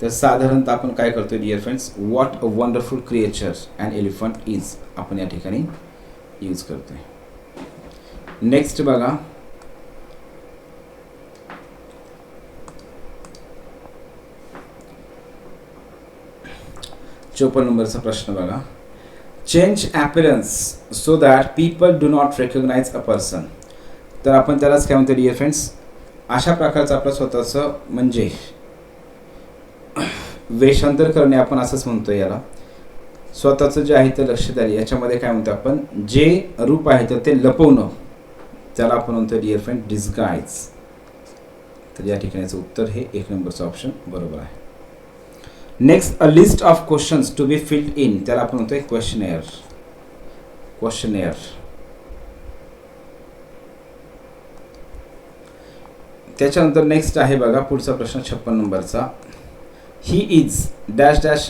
तर साधारणतः आपण काय करतोय dear friends? What a wonderful creature an elephant is आपण या ठिकाणी यूज करतोय. नेक्स्ट बघा, चौपन्न नंबरचा प्रश्न बघा. Change appearance so that people do not recognise a person. तर आपण त्यालाच काय म्हणतो डिअर फ्रेंड्स? अशा प्रकारचं आपलं स्वतःचं म्हणजे वेषांतर करणे आपण असंच म्हणतो याला. स्वतःचं जे आहे ते लक्षात आले याच्यामध्ये काय म्हणतो आपण? जे रूप आहे तर ते लपवणं त्याला आपण म्हणतो डिअर फ्रेंड डिस्गाइज. तर या ठिकाणीचं उत्तर हे 1 नंबरचं ऑप्शन बरोबर आहे. Next, a list of questions to be filled in त्याला आपण म्हणतोय क्वेश्चनेअर. त्याच्यानंतर नेक्स्ट आहे बघा पुढचा प्रश्न 56 नंबरचा. He is dash dash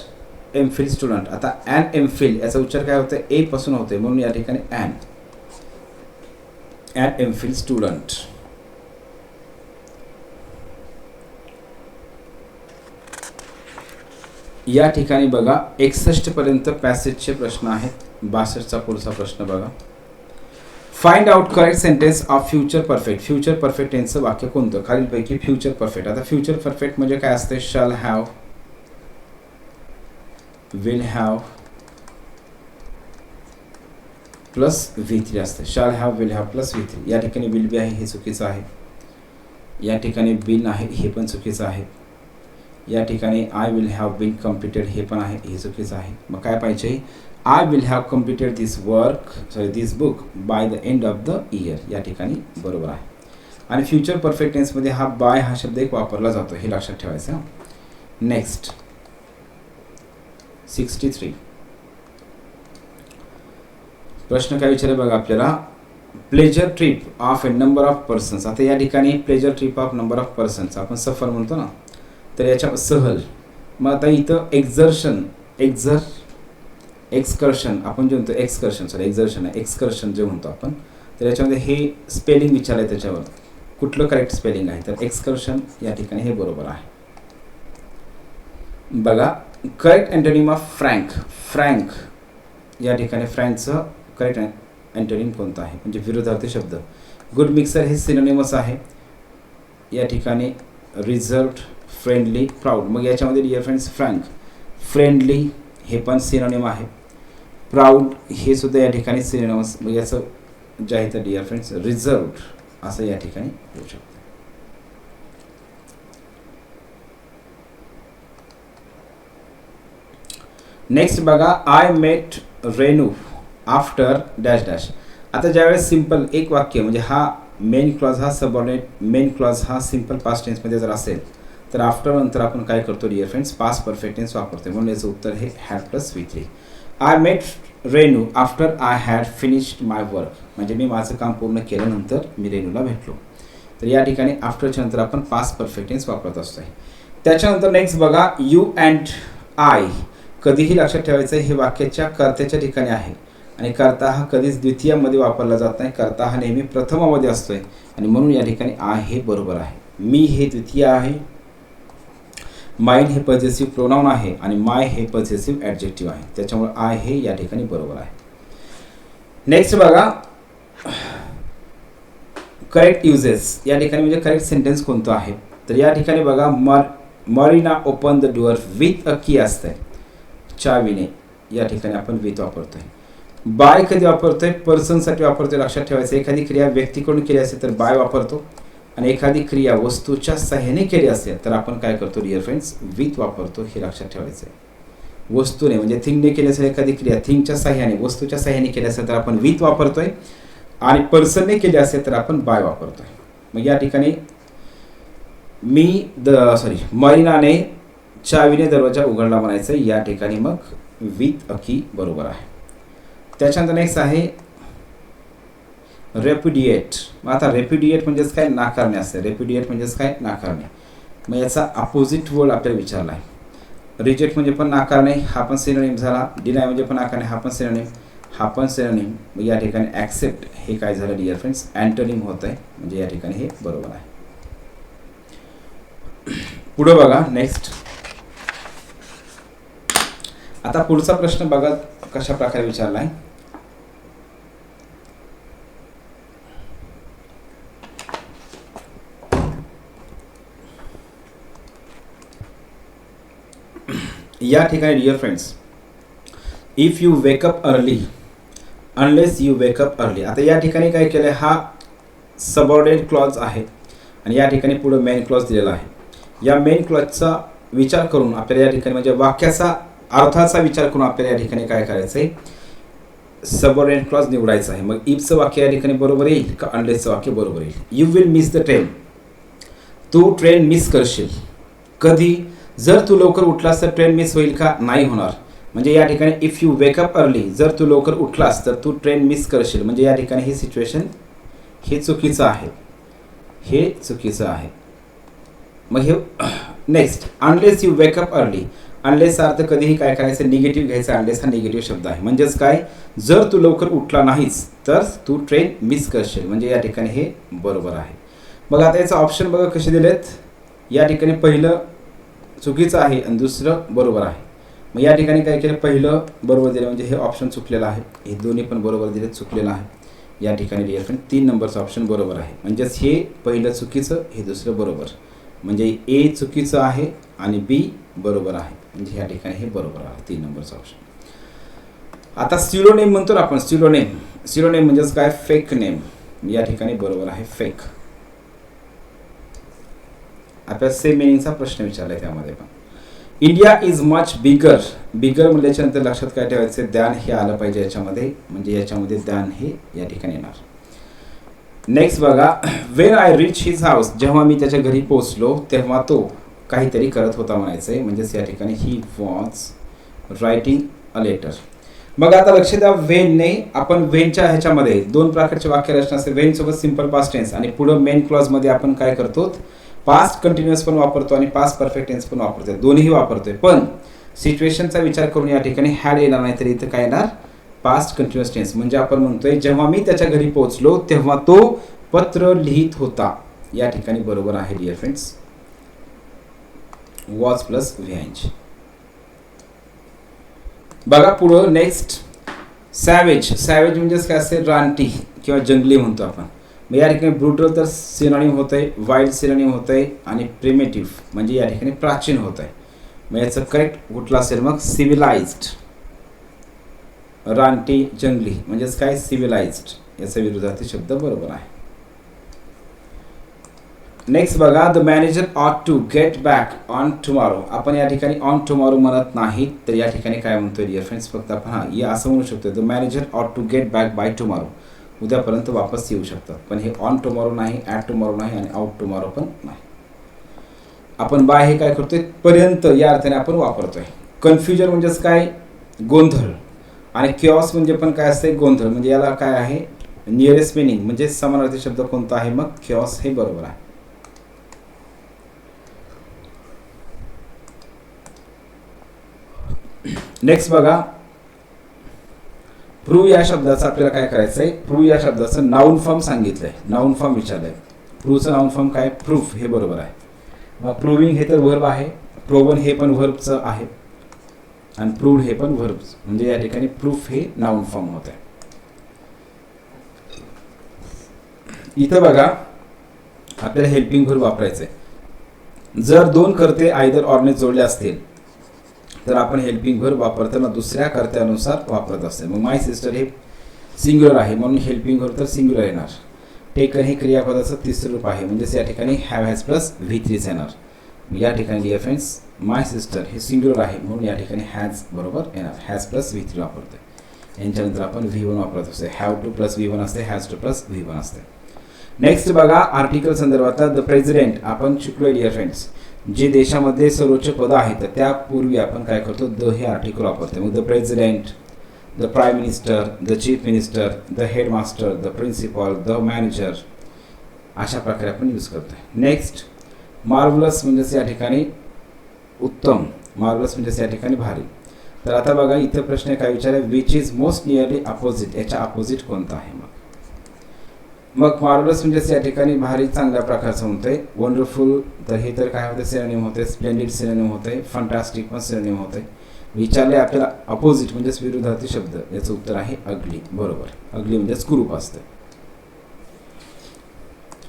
M Phil student. आता ॲन एम फिल याचा उच्चार काय होतं? ए पासून होते म्हणून या ठिकाणी ॲन एम फिल स्टुडंट. या ठिकाणी बघा 61 पर्यंत पॅसेजचे प्रश्न आहेत. 62चा पुढचा प्रश्न बघा. Find out correct sentence of future perfect. Future perfect टेन्सचं वाक्य कोणतं? खालीलपैकी फ्युचर परफेक्ट. आता फ्युचर परफेक्ट म्हणजे काय असते? Shall have, will have plus V3 असते. Shall have, will have plus V3. या ठिकाणी विल बी आहे हे चुकीचं आहे. या ठिकाणी बीन आहे हे पण चुकीचं आहे. या ठिकाणी I will have been completed हे पण आहे हे चुकीचं आहे. मग काय पाहिजे? I will have completed this book by the end of the year. या ठिकाणी बरोबर आहे. आणि फ्युचर परफेक्ट टेन्समध्ये हा बाय हा शब्द एक वापरला जातो हे लक्षात ठेवायचं. नेक्स्ट 63 प्रश्न काय विचारले बघा आपल्याला. Pleasure trip of A number of persons. आता या ठिकाणी pleasure trip of number of persons आपण सफर म्हणतो ना, तर याच्या सहल. मग आता इथं एक्सकर्शन आपण जे म्हणतो एक्सकर्शन जे म्हणतो आपण, तर याच्यामध्ये हे स्पेलिंग विचारलं त्याच्यावर कुठलं करेक्ट स्पेलिंग आहे? तर एक्सकर्शन या ठिकाणी हे बरोबर आहे. बघा, करेक्ट अँटोनिम ऑफ फ्रँक या ठिकाणी फ्रँकचं करेक्ट अँटोनिम कोणतं आहे? म्हणजे विरोधार्थी शब्द. गुड मिक्सर हे सिनोनिमस आहे. या ठिकाणी रिझर्व्ड, फ्रेंडली, प्राऊड. मग याच्यामध्ये डिअर फ्रेंड्स फ्रेंडली हे पण सिनोनिम आहे. प्राऊड हे सुद्धा या ठिकाणी सिनोनिमस. मग याचं जे आहे तर डिअर फ्रेंड्स रिझर्व्ड असं या ठिकाणी होऊ शकतं. नेक्स्ट बघा, I met Renu after dash dash. आता ज्यावेळेस सिंपल एक वाक्य म्हणजे हा मेन क्लॉज हा सबऑर्डिनेट मेन क्लॉज हा सिंपल पास्ट टेन्समध्ये जर असेल तर आफ्टर नंतर आपण काय करतो dear friends? Past perfect tense वापरतो. म्हणून याचं उत्तर हे had plus V3. I met Renu after I had finished my work. म्हणजे मी माझं काम पूर्ण केल्यानंतर मी रेनूला भेटलो. तर या ठिकाणी आफ्टरच्या नंतर आपण पास्ट परफेक्ट टेन्स वापरत असतो. त्याच्यानंतर नेक्स्ट बघा, यू अँड आय. कधीही लक्षात ठेवायचं हे वाक्याच्या कर्त्याच्या ठिकाणी आहे आणि कर्ता हा कधीच द्वितीयामध्ये वापरला जात नाही. कर्ता हा नेहमी प्रथमामध्ये असतोय आणि म्हणून या ठिकाणी आय हे बरोबर आहे. मी हे द्वितीय आहे. माईन हे पॉझेसिव्ह प्रोनाउन आहे आणि माय हे पॉझेसिव्ह ॲडजेक्टिव्ह आहे. त्याच्यामुळे आय हे या ठिकाणी बरोबर आहे. नेक्स्ट बघा, करेक्ट युजेस या ठिकाणी म्हणजे करेक्ट सेंटेन्स कोणतं आहे? तर या ठिकाणी बघा, marina open the door with a की असतंय चावीने. या ठिकाणी आपण विथ वापरतोय. बाय कधी वापरतोय? पर्सनसाठी वापरतोय. लक्षात ठेवायचं एखादी क्रिया व्यक्तीकडून केली असेल तर बाय वापरतो आणि एखादी क्रिया वस्तूच्या सहाय्याने केली असेल तर आपण काय करतो डिअर फ्रेंड्स? विथ वापरतो. हे लक्षात ठेवायचं आहे. वस्तूने म्हणजे थिंगने केली असेल एखादी क्रिया थिंगच्या सहाय्याने वस्तूच्या सहाय्याने केली असेल तर आपण विथ वापरतोय आणि पर्सनने केली असेल तर आपण बाय वापरतोय. मग या ठिकाणी मरीनाने चावीने दरवाजा उघडला म्हणायचं. या ठिकाणी मग विथ अ की बरोबर आहे. त्याच्यानंतर नेक्स्ट आहे रेप्युडिएट. मग आता रेप्युडिएट म्हणजेच काय? नाकारणे असते. रेप्युडिएट म्हणजेच काय? नाकारणे. मग याचा अपोजिट वर्ड आपल्याला विचारला आहे. रिजेक्ट म्हणजे पण नाकारणे, हा पण सिनोनिम झाला. डिनाय म्हणजे पण नाकारणे, हा पण सिनोनिम, हा पण सिनोनिम. मग या ठिकाणी ॲक्सेप्ट हे काय झालं डिअर फ्रेंड्स? अँटोनिम होत आहे. म्हणजे या ठिकाणी हे बरोबर आहे. पुढे बघा नेक्स्ट. आता पुढचा प्रश्न बघा कशा प्रकारे विचारला आहे. या ठिकाणी dear friends, if you wake up early unless you wake up early. आता या ठिकाणी काय केलं आहे? हा सबऑर्डिनेट क्लॉज आहे आणि या ठिकाणी पुढे मेन क्लॉज दिलेला आहे. या मेन क्लॉजचा विचार करून आपल्याला या ठिकाणी म्हणजे वाक्याचा अर्थाचा विचार करून आपल्याला या ठिकाणी काय करायचं आहे? सबऑर्डिनेट क्लॉज निवडायचा आहे. मग इफचं वाक्य या ठिकाणी बरोबर येईल का अनलेसचं वाक्य बरोबर येईल? You will miss the train. तू ट्रेन मिस करशील. कधी? जर तू लवकर उठलास तर ट्रेन मिस होईल का? नाही होणार. म्हणजे या ठिकाणी इफ यू वेकअप अर्ली, जर तू लवकर उठलास तर तू ट्रेन मिस करशील. म्हणजे या ठिकाणी ही सिच्युएशन हे चुकीचं आहे. हे चुकीचं आहे. मग हे next, unless you wake up early. अनलेसचा अर्थ कधीही काय करायचं? निगेटिव्ह घ्यायचा. अनलेस हा निगेटिव्ह शब्द आहे. म्हणजेच काय? जर तू लवकर उठला नाहीस तर तू ट्रेन मिस करशील. म्हणजे या ठिकाणी हे बरोबर आहे. मग आता याचा ऑप्शन बघा कसे दिलेत. या ठिकाणी पहिलं चुकीचं आहे आणि दुसरं बरोबर आहे. मग या ठिकाणी काय केलं? पहिलं बरोबर दिलं म्हणजे हे ऑप्शन चुकलेलं आहे. हे दोन्ही पण बरोबर दिले, चुकलेलं आहे. या ठिकाणी डिअर फ्रेंड 3 नंबरचं ऑप्शन बरोबर आहे. म्हणजेच हे पहिलं चुकीचं, हे दुसरं बरोबर. म्हणजे ए चुकीचं आहे आणि बी बरोबर आहे. म्हणजे या ठिकाणी हे बरोबर आहे 3 नंबरचं ऑप्शन. आता सिलोनेम म्हणतो ना आपण. सिलोनेम. सिलोनेम म्हणजेच काय? Fake name. या ठिकाणी बरोबर आहे फेक. आपल्या सेम मिनिंगचा प्रश्न विचारलाय त्यामध्ये पण. India is much bigger. Bigger म्हणल्याच्या नंतर लक्षात काय ठेवायचं? द्यान हे आलं पाहिजे याच्यामध्ये. म्हणजे याच्यामध्ये द्यान हे या ठिकाणी येणार. नेक्स्ट बघा. When I reach his house. जेव्हा मी त्याच्या घरी पोहोचलो तेव्हा तो काहीतरी करत होता म्हणायचं आहे. म्हणजेच या ठिकाणी he was writing a letter. मग आता लक्ष द्या. वेनने आपण वेनच्या ह्याच्यामध्ये 2 प्रकारचे वाक्यरचना असते. वेन सोबत सिंपल पास्ट टेन्स आणि पुढे मेन क्लॉज मध्ये आपण काय करतो? पास्ट कंटिन्युअस पण वापरतो आणि पास्ट परफेक्ट टेन्स पण वापरतो. दोन्ही वापरतोय. पण सिच्युएशनचा विचार करून या ठिकाणी हॅड येणार नाही, तर इथं काय येणार? Past continuous tense. म्हणजे आपण म्हणतोय जेव्हा मी त्याच्या घरी पोहोचलो तेव्हा तो पत्र लिहित होता. या ठिकाणी बरोबर आहे dear friends. Was plus V ing. बघा पुढं नेक्स्ट. सॅवेज. सॅवेज म्हणजेच काय असते? रानटी किंवा जंगली म्हणतो आपण. मग या ठिकाणी ब्रुटल तर सिनोनिम होत आहे, वाईल्ड सिनोनिम होत आहे आणि प्रिमेटिव्ह म्हणजे या ठिकाणी प्राचीन होत आहे. मग याचं करेक्ट कुठलं असेल? मग सिव्हिलाइज्ड. रानटी जंगली म्हणजेच काय? सिव्हिलाइज्ड. याचा विरोधार्थी शब्द बरोबर आहे. नेक्स्ट बघा. The manager ought to get back on tomorrow. आपण या ठिकाणी ऑन टुमॉरो म्हणत नाही, तर या ठिकाणी काय म्हणतोय डिअर फ्रेंड्स? फक्त आपण या असं म्हणू शकतो. The manager ought to get back by tomorrow. उद्यापर्यंत वापस येऊ शकतात. पण हे ऑन टुमॉरो नाही, ॲट टुमॉरो नाही आणि आउट टुमॉरो पण नाही. आपण बाय हे काय करतोय? पर्यंत या अर्थाने आपण वापरतोय. कन्फ्युजन म्हणजेच काय? गोंधळ. आणि किऑस म्हणजे पण काय असते? गोंधळ. म्हणजे याला काय आहे? नियरेस्ट मिनिंग म्हणजे समानार्थी शब्द कोणता आहे? मग किऑस हे बरोबर आहे. नेक्स्ट बघा. प्रूव्ह या शब्दाचं आपल्याला काय करायचं आहे? प्रूव्ह या शब्दाचं नाउन फॉर्म सांगितलंय. नाउन फॉर्म विचारलंय. प्रूव्हचं नाउन फॉर्म काय? प्रूफ. हे बरोबर आहे. मग प्रूव्हिंग हे तर व्हर्ब आहे. प्रोवन हे पण व्हर्बचं आहे आणि प्रूव्ह हे पण व्हर्ब. म्हणजे या ठिकाणी प्रूफ हे नाउन फॉर्म होत आहे. इथं बघा आपल्याला हेल्पिंग व्हर्ब वापरायचं आहे. जर 2 कर्ते आयदर ऑरने जोडले असतील तर आपण हेल्पिंग व्हर्ब वापरताना दुसऱ्या कर्त्यानुसार वापरत असते. मग माय सिस्टर हे सिंग्युलर आहे म्हणून हेल्पिंग व्हर्ब तर सिंग्युलर येणार. टेकन हे क्रियापदाचं तिसरं रूप आहे म्हणजेच या ठिकाणी हॅव हॅज प्लस V3 येणार. या ठिकाणी डिअर फ्रेंड्स माय सिस्टर हे सिंग्युलर आहे म्हणून या ठिकाणी हॅज बरोबर येणार. हॅज प्लस V3 वापरतोय. यांच्यानंतर आपण V1 वापरत असते. हॅव टू प्लस V1 असते. हॅज टू प्लस V1 असते. नेक्स्ट बघा. आर्टिकल संदर्भात द प्रेसिडेंट आपण शिकलोय डिअर फ्रेंड्स. जे देशामध्ये सर्वोच्च पद आहे तर त्यापूर्वी आपण काय करतो? द हे आर्टिकल वापरतो. मग the president, the prime minister, the chief minister, the headmaster, the principal, the manager, अशा प्रकारे आपण यूज करतोय. नेक्स्ट, मार्वलस म्हणजेच या ठिकाणी उत्तम, मार्वलस म्हणजेच या ठिकाणी भारी. तर आता बघा इथं प्रश्न काय विचारला, which is most nearly opposite, याच्या अपोजिट कोणता आहे. मग मार्वलस म्हणजेच या ठिकाणी भारी चांगल्या प्रकारचं होतंय. वंडरफुल, तर हे तर काय होतं, सिनोनिम होते. स्प्लेंडिड सिनोनिम होते. फंटास्टिक पण सिनोनिम होते. विचारले आपल्याला अपोजिट म्हणजेच विरुद्धार्थी शब्द, याचं उत्तर आहे अगली. बरोबर, अगली म्हणजेच कुरूप असते.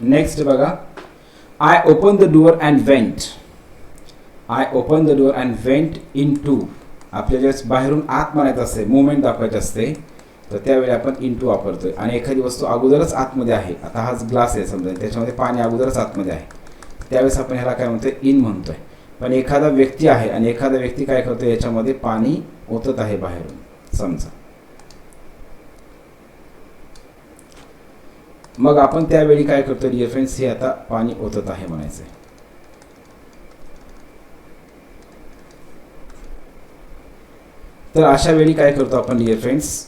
नेक्स्ट बघा, I open the door and went. I open the door and went in to. आपल्याला ज्यावेळेस बाहेरून आत म्हणायचं असते, मुवमेंट दाखवायची असते, तर त्यावेळी आपण इन टू वापरतोय. आणि एखादी वस्तू अगोदरच आतमध्ये आहे, आता हाच ग्लास आहे समजा, त्याच्यामध्ये पाणी अगोदरच आतमध्ये आहे, त्यावेळेस आपण ह्याला काय म्हणतोय, इन म्हणतोय. पण एखादा व्यक्ती आहे आणि एखादा व्यक्ती काय करतोय, याच्यामध्ये पाणी ओतत आहे बाहेरून समजा, मग आपण त्यावेळी काय करतोय डिअर फ्रेंड्स, हे आता पाणी ओतत आहे म्हणायचं. तर अशा वेळी काय करतो आपण डिअर फ्रेंड्स,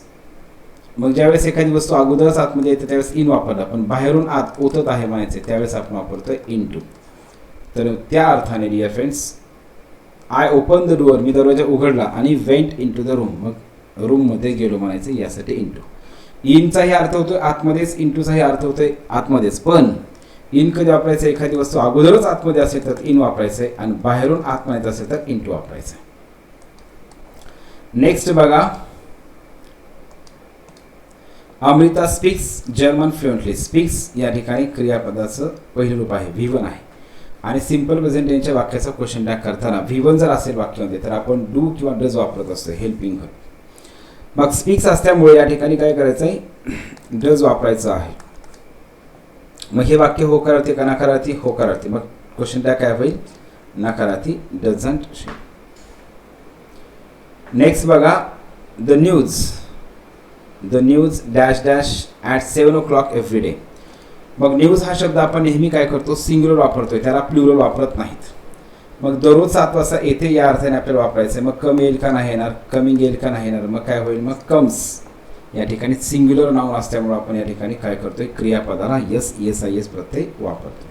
मग ज्यावेळेस एखादी वस्तू अगोदरच आतमध्ये येते त्यावेळेस इन वापरला, पण बाहेरून आत ओतत आहे म्हणायचे त्यावेळेस आपण वापरतोय इन टू. तर त्या अर्थाने dear friends, I open the door, मी दरवाजा उघडला, आणि went in to the room, मग रूममध्ये गेलो म्हणायचं, यासाठी इन टू. इनचाही अर्थ होतोय आतमध्येच, इन टूचाही अर्थ होतोय आतमध्येच. पण इन कधी वापरायचं, एखादी वस्तू अगोदरच आतमध्ये असेल तर इन वापरायचं आहे, आणि बाहेरून आत म्हणायचं असेल तर इन टू वापरायचं आहे. नेक्स्ट बघा, Amruta speaks German fluently. Speaks या ठिकाणी क्रियापदाचं पहिलं रूप आहे, V1 आहे. आणि सिंपल प्रेझेंट टेन्सच्या वाक्याचा क्वेश्चन टॅग करताना V1 जर असेल वाक्यामध्ये तर आपण डू किंवा डज वापरत असतो, हेल्पिंग. मग स्पीक्स असल्यामुळे या ठिकाणी काय करायचं आहे, डज वापरायचं आहे. मग हे वाक्य होकारार्थी का नकारार्थी, होकारार्थी. मग क्वेश्चन टॅग काय होईल, नकारार्थी, डझंट. नेक्स्ट बघा, the news dash dash at 7 o'clock every day. मग न्यूज हा शब्द आपण नेहमी काय करतो, सिंग्युलर वापरतोय, त्याला प्लुरल वापरत नाहीत. मग दररोज 7 वाजता येथे या अर्थाने आपल्याला वापरायचं आहे. मग कम येईल का नाही येणार, कमिंग येईल का नाही येणार, मग काय होईल, मग कम्स. या ठिकाणी सिंग्युलर नाउन असल्यामुळे आपण या ठिकाणी काय करतोय, क्रियापदाला यस, एस आय एस प्रत्यय वापरतोय.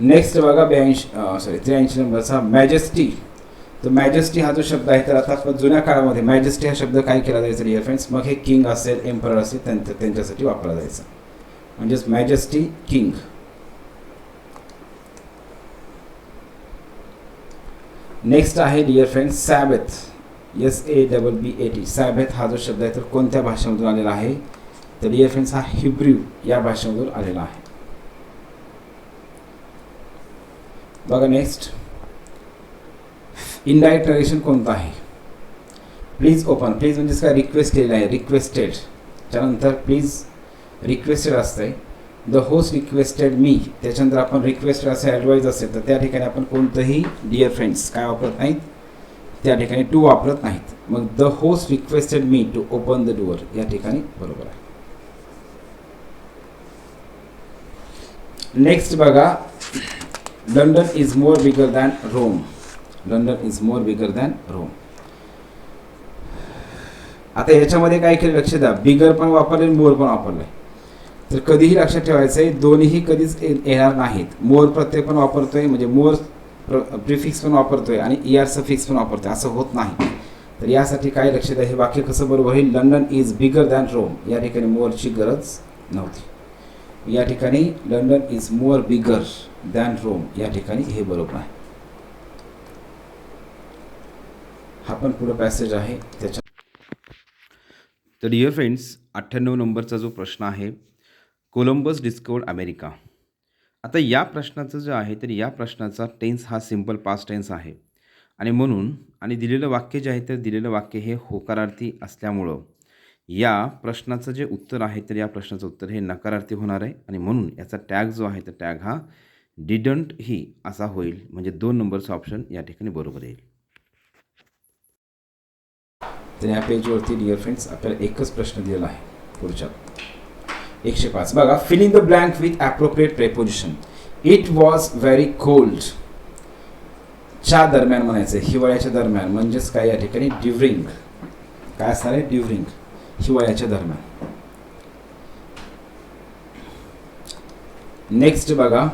नेक्स्ट बघा 83 नंबरचा, मॅजेस्टी. तर मॅजेस्टी हा जो शब्द आहे, तर आता जुन्या काळामध्ये मॅजेस्टी हा शब्द काय केला जायचा डिअर फ्रेंड्स, मग हे किंग असेल, एम्परर असेल, त्यांच्यासाठी वापरला जायचा, म्हणजेच मॅजेस्टी, किंग. नेक्स्ट आहे डिअर फ्रेंड्स सॅबेथ, SABBAT. सॅबेथ हा जो शब्द आहे तर कोणत्या भाषेमधून आलेला आहे, तर डिअर फ्रेंड्स हा हिब्रू या भाषेमधून आलेला आहे. बघा नेक्स्ट, इनडायरेक्ट नरेशन कोणतं आहे, प्लीज ओपन. प्लीज म्हणजेच काय, रिक्वेस्ट केलेलं आहे, रिक्वेस्टेड. त्यानंतर प्लीज रिक्वेस्टेड असतंय, द होस्ट रिक्वेस्टेड मी. त्याच्यानंतर आपण रिक्वेस्टेड असे ॲडवाईज असेल तर त्या ठिकाणी आपण कोणतंही डिअर फ्रेंड्स काय वापरत नाहीत, त्या ठिकाणी टू वापरत नाहीत. मग the host requested me to open the door, या ठिकाणी बरोबर आहे. नेक्स्ट बघा, London is more bigger than Rome. London is more bigger than Rome. आता याच्यामध्ये काय केलं लक्ष द्या, बिगर पण वापरले, मोर पण वापरले. तर कधीही लक्षात ठेवायचं आहे, दोन्हीही कधीच येणार नाहीत. मोर प्रत्यय पण वापरतोय, म्हणजे मोर प्रिफिक्स पण वापरतोय आणि ER सफिक्स पण वापरतोय, असं होत नाही. तर यासाठी काय लक्ष द्या, हे वाक्य कसं बरोबर होईल, London is bigger than Rome. या ठिकाणी मोरची गरज नव्हती. या ठिकाणी London is more bigger than Rome, या ठिकाणी हे बरोबर आहे. हा पण पुढे पॅसेज आहे त्याच्या. तर डिअर फ्रेंड्स, 98 नंबरचा जो प्रश्न आहे, कोलंबस डिस्कवर्ड अमेरिका. आता या प्रश्नाचं जे आहे तर या प्रश्नाचा टेन्स हा सिंपल पास्ट टेन्स आहे, आणि म्हणून आणि दिलेलं वाक्य जे आहे तर दिलेलं वाक्य हे होकारार्थी असल्यामुळं या प्रश्नाचं जे उत्तर आहे तर या प्रश्नाचं उत्तर हे नकारार्थी होणार आहे, आणि म्हणून याचा टॅग जो आहे तर टॅग हा डिडंट ही असा होईल. म्हणजे 2 नंबरचा ऑप्शन या ठिकाणी बरोबर येईल. तर या पेजवरती डिअर फ्रेंड्स आपल्याला एकच प्रश्न दिलेला आहे पुढच्या 105. बघा, fill in the blank with appropriate preposition. It was very cold. च्या दरम्यान म्हणायचं, हिवाळ्याच्या दरम्यान, म्हणजेच काय या ठिकाणी ड्युरिंग, काय असणार आहे ड्युरिंग, हिवाळ्याच्या दरम्यान. नेक्स्ट बघा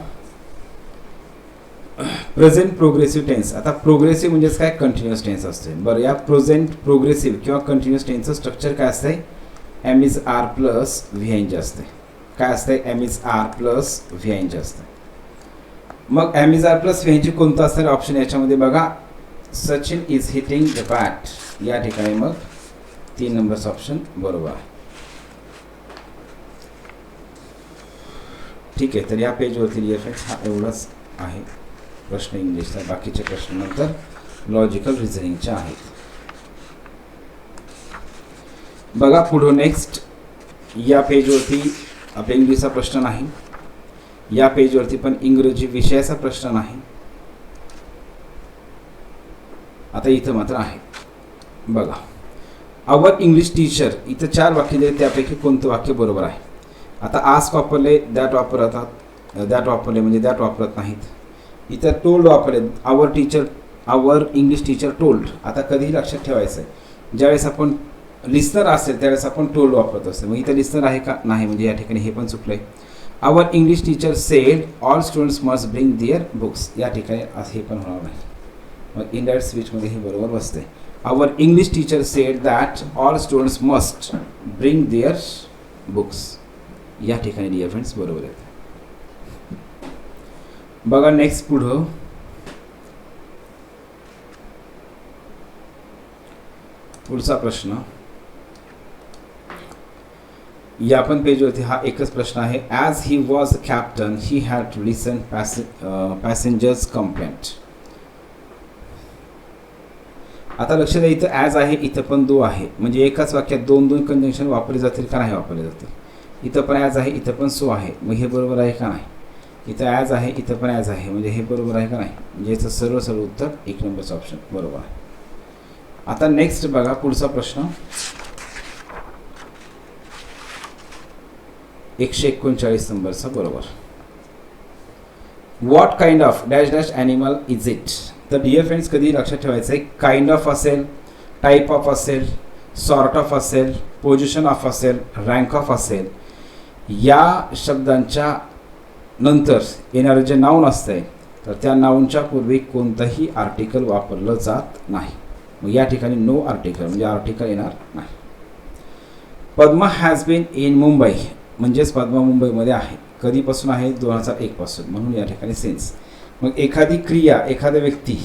प्रेझेंट प्रोग्रेसिव्ह टेन्स. आता प्रोग्रेसिव्ह म्हणजेच काय कंटिन्युअस टेन्स असते. बरं या प्रेझेंट प्रोग्रेसिव्ह किंवा कंटिन्युअस टेन्सचं स्ट्रक्चर काय असते, am is are plus V ing असते. काय असते, am is are plus V ing असते. मग am is are plus V ing कोणतं असणार ऑप्शन याच्यामध्ये बघा, Sachin is hitting the bat, या ठिकाणी मग 3 नंबरचा ऑप्शन बरोबर आहे. ठीक आहे, तर या पेजवरती रिएफेक्ट हा एवढाच आहे प्रश्न इंग्लिशचा. बाकीचे प्रश्न नंतर लॉजिकल रिझनिंगचे आहेत. बघा पुढं नेक्स्ट या पेजवरती आपल्या इंग्लिशचा प्रश्न नाही, या पेजवरती पण इंग्रजी विषयाचा प्रश्न नाही. आता इथं मात्र आहे बघा, आवर इंग्लिश टीचर, इथं 4 वाक्य दिले, त्यापैकी कोणतं वाक्य बरोबर आहे. आता आस्क वापरले, दॅट वापरतात, दॅट वापरले म्हणजे दॅट वापरत नाहीत. इथं टोल्ड वापरले, आवर टीचर, आवर इंग्लिश टीचर टोल्ड. आता कधीही लक्षात ठेवायचं आहे, ज्यावेळेस आपण लिस्नर असेल त्यावेळेस आपण टोल्ड वापरत असतो. मग इथं लिस्नर आहे का, नाही, म्हणजे या ठिकाणी हे पण चुकलं आहे. Our English teacher said all students must bring their books, या ठिकाणी हे पण होणार नाही. मग इनडायरेक्ट स्पीचमध्ये हे बरोबर बसते. Our English teacher said that all students must bring their books, या ठिकाणी डिअर फ्रेंड्स बरोबर आहे. बघा नेक्स्ट पुढं पुढचा प्रश्न, या पण पेजवरती हा एकच प्रश्न आहे. As he was captain he had to listen passengers complaint. आता लक्ष द्या, इथं ॲज आहे, इथं पण दो आहे, म्हणजे एकाच वाक्यात 2 कंजंक्शन वापरले जातील का नाही वापरले जातील. इथं पण ॲज आहे, इथं पण सो आहे, मग हे बरोबर आहे का नाही. इथं ॲज आहे, इथं पण ॲज आहे, म्हणजे हे बरोबर आहे का नाही. म्हणजे याचं सरळ सरळ उत्तर 1 नंबरचा ऑप्शन बरोबर आहे. आता नेक्स्ट बघा पुढचा प्रश्न, 139 नंबरचा बरोबर. What kind of dash dash animal is it. तर डिअर फ्रेंड्स कधी लक्षात ठेवायचं आहे, काइंड ऑफ असेल, टाईप ऑफ असेल, सॉर्ट ऑफ असेल, पोझिशन ऑफ असेल, रँक ऑफ असेल, या शब्दांच्या नंतर येणारं जे नाऊन असतंय तर त्या नाऊनच्या पूर्वी कोणतंही आर्टिकल वापरलं जात नाही. मग या ठिकाणी नो आर्टिकल म्हणजे आर्टिकल येणार नाही. Padma has been in Mumbai, म्हणजेच पद्मा मुंबईमध्ये आहे. कधीपासून आहे, 2001 पासून, म्हणून या ठिकाणी सेन्स. मग एखादी क्रिया, एखाद्या व्यक्ती,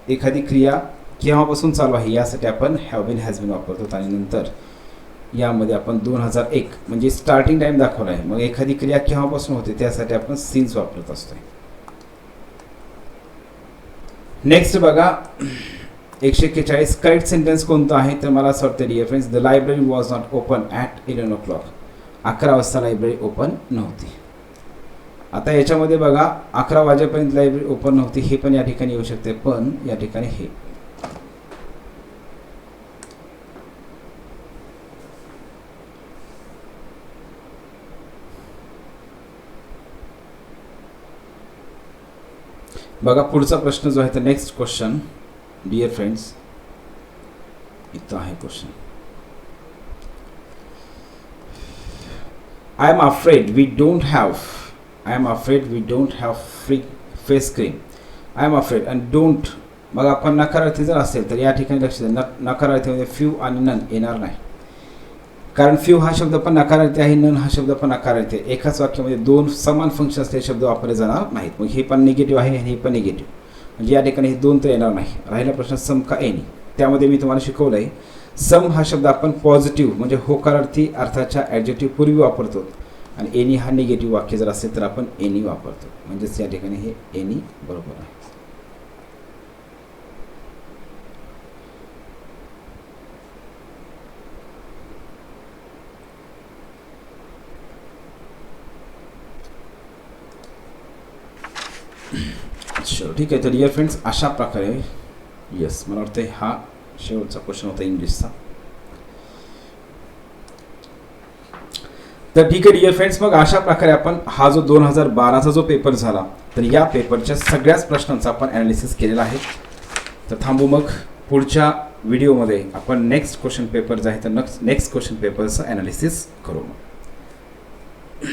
एखादी क्रिया केव्हापासून चालू आहे यासाठी आपण हॅव बीन हॅज बीन वापरतो. आणि नंतर यामध्ये आपण 2001 म्हणजे स्टार्टिंग टाईम दाखवला आहे. मग एखादी क्रिया केव्हापासून होते त्यासाठी आपण सिन्स वापरत असतो. नेक्स्ट बघा 141, करेक्ट सेंटेन्स कोणतं आहे, तर मला असं वाटतं dear friends, the library was not open at 11 o'clock. 11 वाजता लायब्ररी ओपन नव्हती. आता याच्यामध्ये बघा 11 वाजेपर्यंत लायब्ररी ओपन नव्हती, हे पण या ठिकाणी येऊ शकते, पण या ठिकाणी हे बघा. पुढचा प्रश्न जो आहे तर नेक्स्ट क्वेश्चन डिअर फ्रेंड्स, इथं आहे question. I am afraid we don't have, I am afraid we don't have free face cream. I am afraid आणि डोंट, मग आपण नकारार्थी जर असेल तर या ठिकाणी लक्ष द्या, नकारार्थीमध्ये फ्यू आणि नन येणार नाही, कारण फ्यू हा शब्द पण नकारार्थी आहे, नन हा शब्द पण नकारार्थी आहे. एकाच वाक्यामध्ये 2 समान फंक्शन असलेले शब्द वापरले जाणार नाहीत. मग हे पण निगेटिव्ह आहे आणि हे पण निगेटिव्ह, म्हणजे या ठिकाणी हे 2 तर येणार नाही. राहिला प्रश्न सम का एनी. त्यामध्ये मी तुम्हाला शिकवलं आहे, सम हा शब्द आपण पॉझिटिव्ह म्हणजे होकारार्थी अर्थाच्या ॲडजेक्टिव्ह पूर्वी वापरतो, आणि एनी हा निगेटिव्ह वाक्य जर असेल तर आपण एनी वापरतो. म्हणजेच या ठिकाणी हे एनी बरोबर आहे. ठीक आहे. तर डिअर फ्रेंड्स अशा प्रकारे, येस मला वाटतं हा शेवटचा क्वेश्चन होता इंग्लिशचा. तर ठीक आहे डिअर फ्रेंड्स, मग अशा प्रकारे आपण हा जो 2012चा जो पेपर झाला तर या पेपरच्या सगळ्याच प्रश्नांचा आपण ॲनालिसिस केलेला आहे. तर थांबू मग पुढच्या व्हिडिओमध्ये आपण नेक्स्ट क्वेश्चन पेपर जे आहे तर नेक्स्ट क्वेश्चन पेपरचं ॲनालिसिस करू मग.